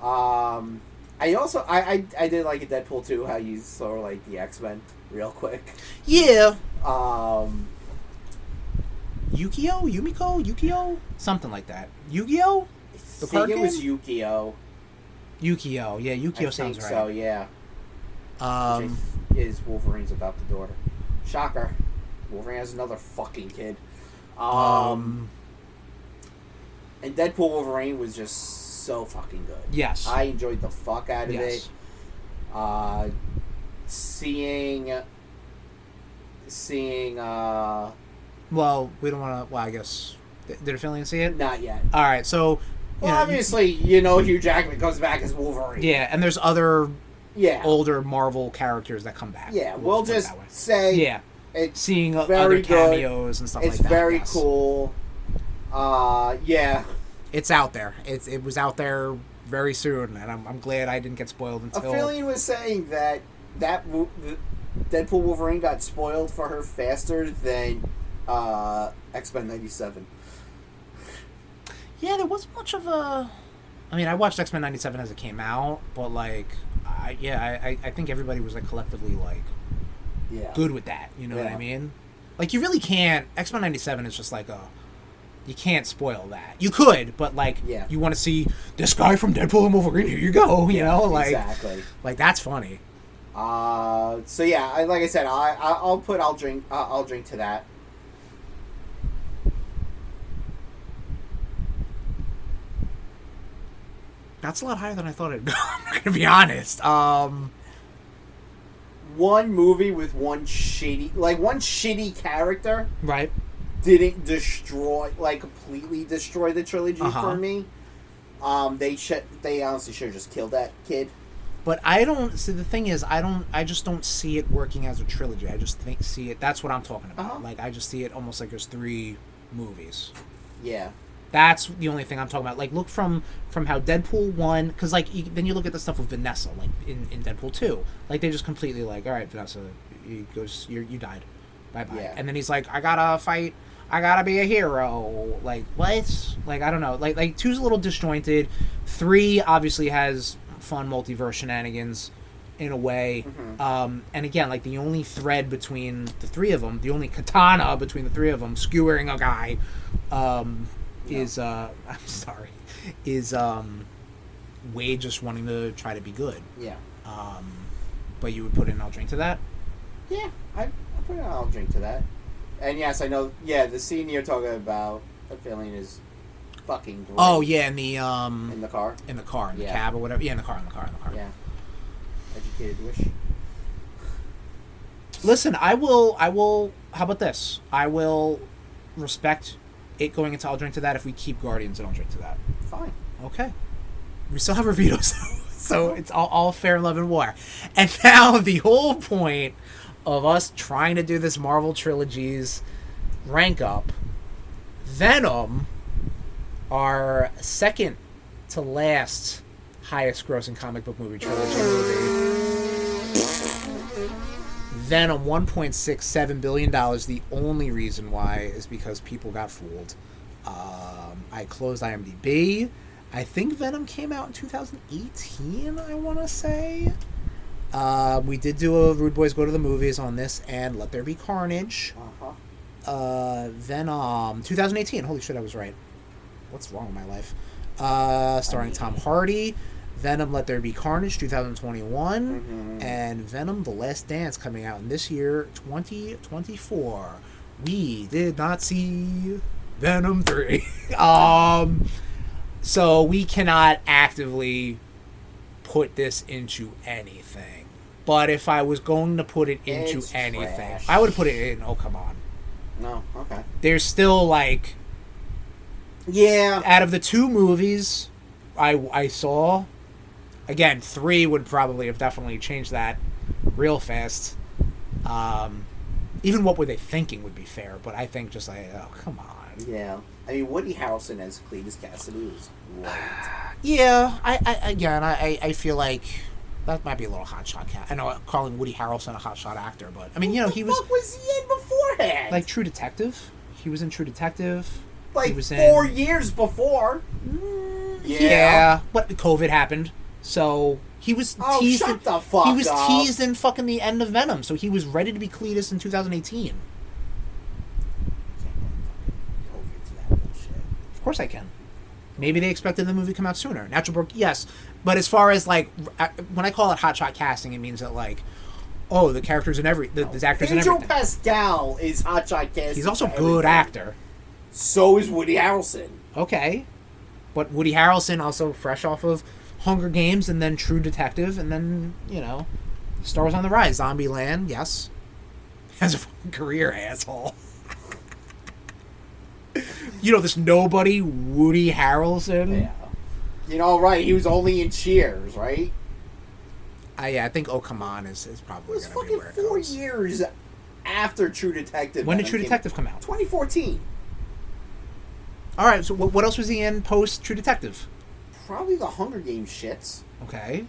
I also I did like a Deadpool too. How you saw like the X-Men real quick. Yeah. Yukio, something like that. Yu-Gi-Oh. I think it was Yukio. Yukio, yeah, Yukio sounds right. So yeah. Is Wolverine's adopted daughter. Shocker. Wolverine has another fucking kid. And Deadpool Wolverine was just so fucking good. Yes. I enjoyed the fuck out of it. Seeing well, we don't want to. Well, I guess did a feeling see it? Not yet. All right, so obviously, Hugh Jackman comes back as Wolverine. Yeah, and there's other older Marvel characters that come back. Yeah, we'll just say it's seeing very other good. cameos and stuff like that. It's very cool. Yeah, it's out there. It was out there very soon, and I'm glad I didn't get spoiled until. Affiliate was saying that Deadpool Wolverine got spoiled for her faster than X-Men 97. Yeah, there wasn't much of a. I mean, I watched X-Men 97 as it came out, but I think everybody was collectively good with that. You know what I mean? You really can't. X-Men 97 is just you can't spoil that. You could, but you want to see this guy from Deadpool and Wolverine. Here you go. You know, exactly. That's funny. So yeah, like I said, I'll drink to that. That's a lot higher than I thought it'd go. I'm gonna be honest. One movie with one shitty character, right? Didn't completely destroy the trilogy for me. They honestly should have just killed that kid. But I don't see. The thing is, I just don't see it working as a trilogy. I just see it. That's what I'm talking about. I just see it almost like there's 3 movies. Yeah. That's the only thing I'm talking about. Look from how Deadpool 1, because then you look at the stuff with Vanessa, in Deadpool 2. They just completely all right, Vanessa, you died, bye bye. Yeah. And then he's like, I gotta fight I gotta be a hero. Like, what? Like, I don't know. Like 2's a little disjointed. 3 obviously has fun multiverse shenanigans in a way. And again, like, the only thread between the 3 of them, the only katana between the 3 of them, skewering a guy, is Wade just wanting to try to be good. Yeah. But you would put in I'll drink to that? Yeah, I put in I'll drink to that. And yes, I know, the scene you're talking about, the feeling is fucking great. Oh, yeah, in the car? In the car, in the cab or whatever. Yeah, in the car. Yeah. Educated wish. Listen, I will, how about this? I will respect it going into I'll drink to that if we keep Guardians and I'll drink to that. Fine. Okay. We still have our vetoes, so it's all fair love and war. And now the whole point of us trying to do this Marvel trilogies rank up, Venom, our second to last highest grossing comic book movie trilogy Venom, $1.67 billion. The only reason why is because people got fooled. I closed IMDb. I think Venom came out in 2018, I want to say. We did do a Rude Boys Go to the Movies on this, and Let There Be Carnage. Venom, 2018. Holy shit, I was right. What's wrong with my life? Starring Tom Hardy. Venom, Let There Be Carnage, 2021. And Venom, The Last Dance, coming out in this year, 2024. We did not see Venom 3. So we cannot actively put this into anything. But if I was going to put it into anything, trash. I would put it in Oh Come On. No, okay. There's still, like... Yeah. Out of the 2 movies I saw... Again, 3 would probably have definitely changed that real fast. Even What Were They Thinking would be fair, but I think just like, oh, come on. Yeah. I mean, Woody Harrelson as Cletus Cassidy was great. Yeah, I feel like that might be a little hotshot cat. I know calling Woody Harrelson a hotshot actor, but I mean, you know, he was. What was he in beforehand? Like True Detective. He was in True Detective. Like he was 4 years before. Yeah, but COVID happened, so he was teased. Shut the fuck He was up. teased in fucking the end of Venom, so he was ready to be Cletus in 2018. Of course I can. Maybe they expected the movie to come out sooner. Natural Born, yes. But as far as, like, when I call it hotshot casting, it means that, like, oh, the characters in the actors in everything. Pedro Pascal is hotshot casting. He's also a good actor. So is Woody Harrelson. Okay. But Woody Harrelson also fresh off of Hunger Games and then True Detective and then, you know, Star Wars on the Rise. Zombieland, yes. Has a fucking career, asshole. You know, this nobody, Woody Harrelson. Yeah. You know, right, he was only in Cheers, right? Yeah, I think Oh Come On is probably It was going to be fucking where it 4 goes. years after True Detective. When did True Detective come out? 2014. All right, so what else was he in post True Detective? Probably the Hunger Games shits. Okay.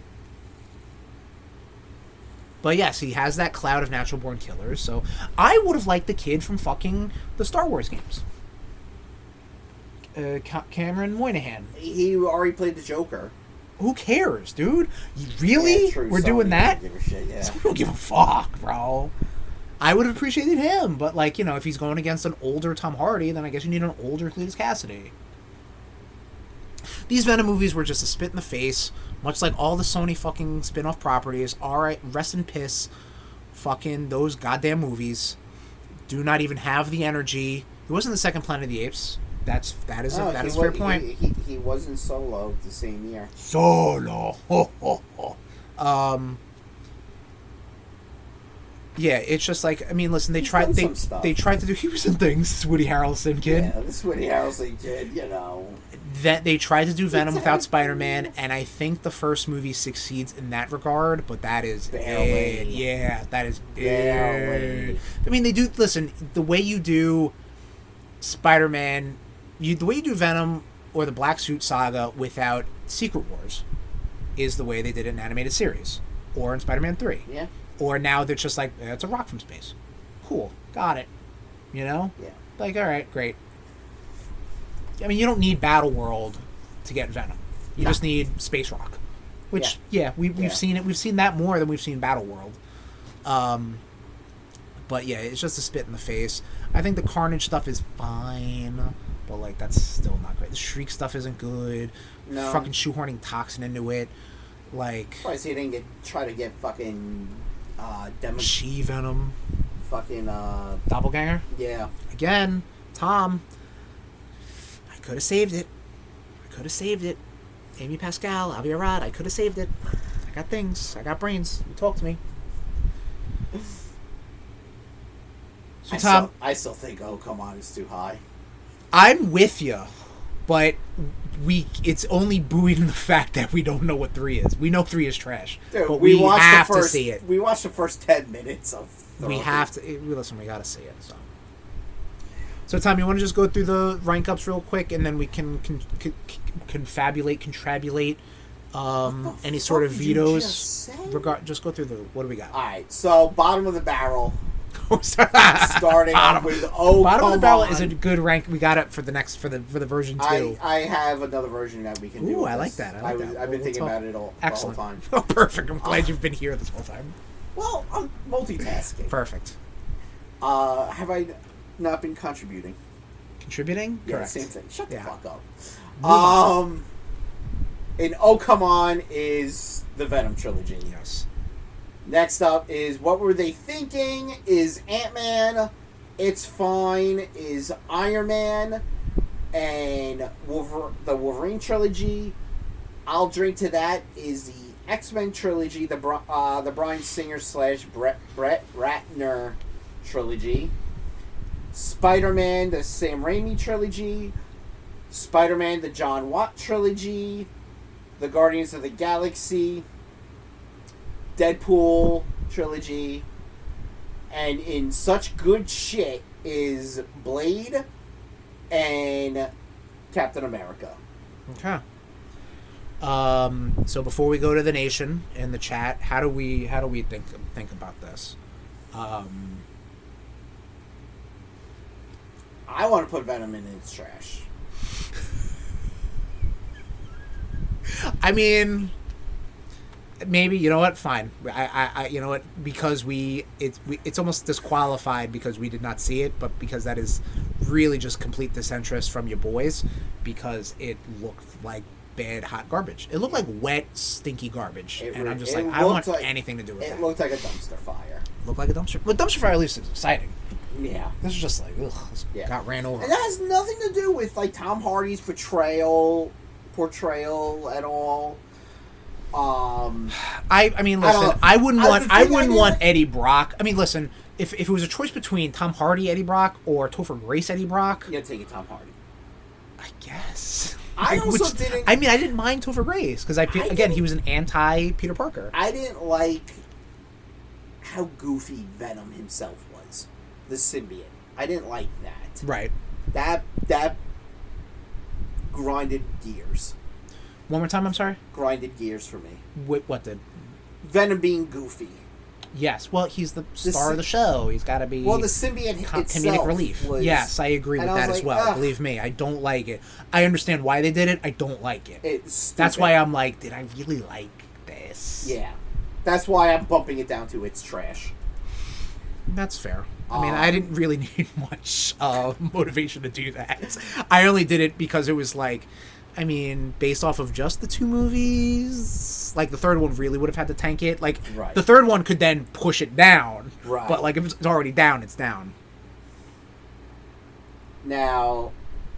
But yes, he has that cloud of natural born killers, so I would have liked the kid from fucking the Star Wars games. Cameron Moynihan. He already played the Joker. Who cares, dude? Really? Yeah, true. We're doing that? Don't give a shit, yeah. We don't give a fuck, bro. I would have appreciated him, but, like, you know, if he's going against an older Tom Hardy, then I guess you need an older Cletus Cassidy. These Venom movies were just a spit in the face, much like all the Sony fucking spin-off properties. Alright, rest in piss. Fucking those goddamn movies do not even have the energy. It wasn't the second Planet of the Apes. That is a fair point. He was in Solo the same year. Solo. Ho, ho, ho. Yeah, it's just like, I mean, listen, they tried to do Heroes and Things, this Woody Harrelson kid. Yeah, this Woody Harrelson kid, you know. That they tried to do Venom without Spider-Man, and I think the first movie succeeds in that regard, but that is it. Yeah, that is it. I mean, they do, listen, the way you do Spider-Man, the way you do Venom or the Black Suit Saga without Secret Wars is the way they did it in an animated series or in Spider-Man 3. Yeah. Or now they're just like, it's a rock from space. Cool. Got it. You know? Yeah. Like, all right, great. I mean, you don't need Battle World to get Venom. You just need Space Rock, which we've seen it. We've seen that more than we've seen Battle World. But yeah, it's just a spit in the face. I think the Carnage stuff is fine, but like that's still not great. The Shriek stuff isn't good. No. Fucking shoehorning Toxin into it, like. Why so you didn't try to get fucking She Venom. Fucking Doppelganger. Yeah. Again, Tom. I could have saved it. Amy Pascal, Avi Arad, I could have saved it. I got things. I got brains. You talk to me. So Tom, I still think "Oh Come On" is too high. I'm with you, but it's only buoyed in the fact that we don't know what 3 is. We know 3 is trash, Dude, but we have to see it. We watched the first 10 minutes of. We have to listen. We got to see it. So Tom, you want to just go through the rank ups real quick, and then we can confabulate any sort of vetoes. Just go through the. What do we got? All right. So bottom of the barrel. Starting off with bottom of the barrel is a good rank. We got it for the next for the version 2. I have another version that we can do. Ooh, I like that. I've been thinking about it all the time. Oh, perfect. I'm glad you've been here this whole time. Well, I'm multitasking. Perfect. Have I not been contributing? Contributing? Yeah, correct. same thing. Shut the fuck up. And "Oh Come On" is the Venom trilogy. Yes. Next up is "What Were They Thinking?" is Ant-Man. "It's Fine" is Iron Man. And the Wolverine trilogy. "I'll Drink to That" is the X-Men trilogy, the Bryan Singer / Brett Ratner trilogy. Spider-Man, the Sam Raimi trilogy. Spider-Man, the John Watt trilogy. The Guardians of the Galaxy. Deadpool trilogy. And in such good shit is Blade and Captain America. Okay. So before we go to the nation in the chat, how do we think about this? I want to put Venom in its trash. I mean, maybe, you know what? Fine. I you know what? Because it's almost disqualified because we did not see it, but because that is really just complete disinterest from your boys, because it looked like bad hot garbage. It looked like wet, stinky garbage, and I'm just like, I don't want anything to do with that. It looked like a dumpster fire. Looked like a dumpster, but dumpster fire at least is exciting. Yeah, this is just like, ugh, got ran over. And that has nothing to do with like Tom Hardy's portrayal at all. I mean, listen, I wouldn't want Eddie Brock. I mean, listen, if it was a choice between Tom Hardy Eddie Brock or Topher Grace Eddie Brock, you'd take it Tom Hardy. I guess. I didn't. I mean, I didn't mind Topher Grace because he was an anti Peter Parker. I didn't like how goofy Venom himself was, the symbiote. I didn't like that. Right. That grinded gears. One more time, I'm sorry? Grinded gears for me. What did? Venom being goofy. Yes, well, he's the star of the show. He's got to be... Well, the symbiote comedic relief. Yes, I agree with that as well. Believe me, I don't like it. I understand why they did it. I don't like it. It's stupid. That's why I'm like, did I really like this? Yeah. That's why I'm bumping it down to it's trash. That's fair. I mean, I didn't really need much motivation to do that. I only did it because it was like... I mean, based off of just the 2 movies, like the third one really would have had to tank it. Like the third one could then push it down, right? But like if it's already down, it's down. Now,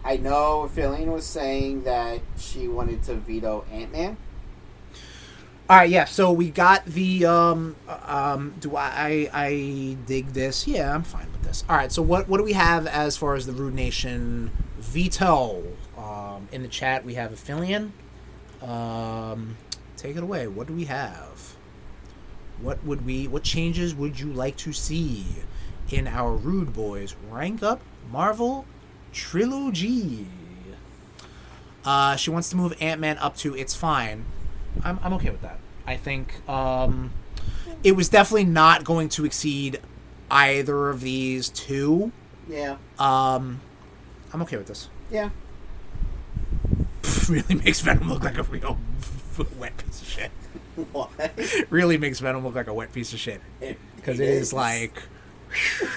I know Philene was saying that she wanted to veto Ant-Man. All right, yeah. So we got the. Do I dig this? Yeah, I'm fine with this. All right. So what do we have as far as the Rude Nation veto? In the chat, we have a Philene. Take it away. What do we have? What changes would you like to see in our RudeBoyz Rank Up Marvel Trilogy? She wants to move Ant-Man up to It's Fine. I'm okay with that. I think it was definitely not going to exceed either of these 2. Yeah. I'm okay with this. Yeah. Really makes Venom look like a real wet piece of shit. What? Really makes Venom look like a wet piece of shit. Because it is like,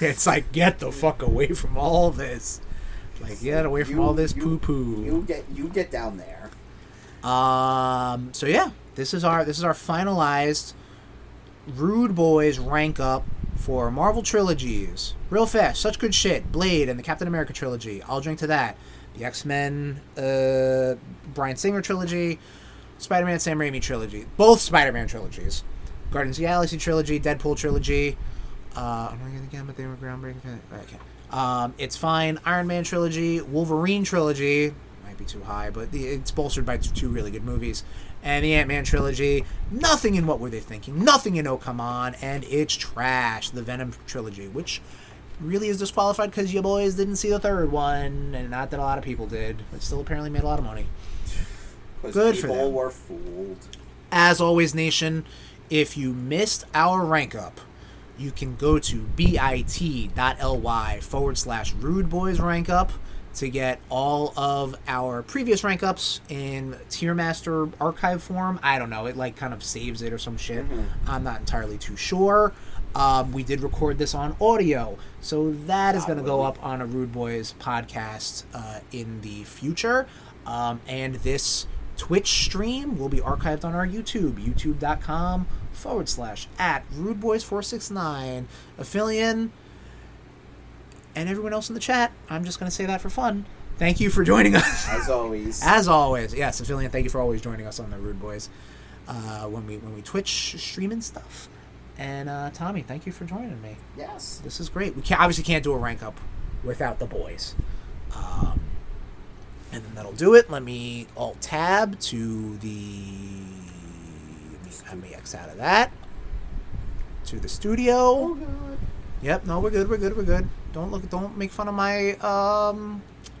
it's like, get the fuck away from all this. Like, get away from all this poo-poo. You get down there. So yeah, this is our finalized RudeBoyz rank up for Marvel trilogies. Real fast, such good shit. Blade and the Captain America trilogy. I'll drink to that. The X-Men, Bryan Singer trilogy, Spider-Man Sam Raimi trilogy. Both Spider-Man trilogies. Guardians of the Galaxy trilogy, Deadpool trilogy. I'm not gonna get but they were groundbreaking. Okay. It's fine. Iron Man trilogy, Wolverine trilogy. Might be too high, but it's bolstered by two really good movies. And the Ant-Man trilogy, nothing in What Were They Thinking, nothing in Oh Come On, and it's trash. The Venom trilogy, which really is disqualified because you boys didn't see the third one, and not that a lot of people did, but still apparently made a lot of money. Good for them. People were fooled. As always, Nation, if you missed our rank up, you can go to bit.ly/RudeBoyz rank up to get all of our previous rank ups in Tier Master archive form. I don't know, it like kind of saves it or some shit. I'm not entirely too sure. We did record this on audio, so that is going to go up on a RudeBoyz podcast in the future. And this Twitch stream will be archived on our YouTube, youtube.com/@RudeBoyz469. Aphelion and everyone else in the chat, I'm just going to say that for fun. Thank you for joining us. As always. As always. Yes, Aphelion, thank you for always joining us on the RudeBoyz when we Twitch stream and stuff. And Tommy, thank you for joining me. Yes. This is great. We obviously can't do a rank up without the boys. And then that'll do it. Let me alt-tab to the... Let me X out of that. To the studio. Oh, God. Yep, no, we're good. Don't make fun of my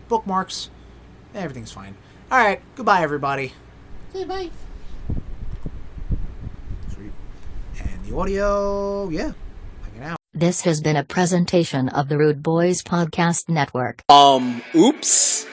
bookmarks. Everything's fine. Alright, goodbye, everybody. Okay, bye. Sweet. And the audio, yeah. Hanging out. This has been a presentation of the Rude Boys Podcast Network. Oops.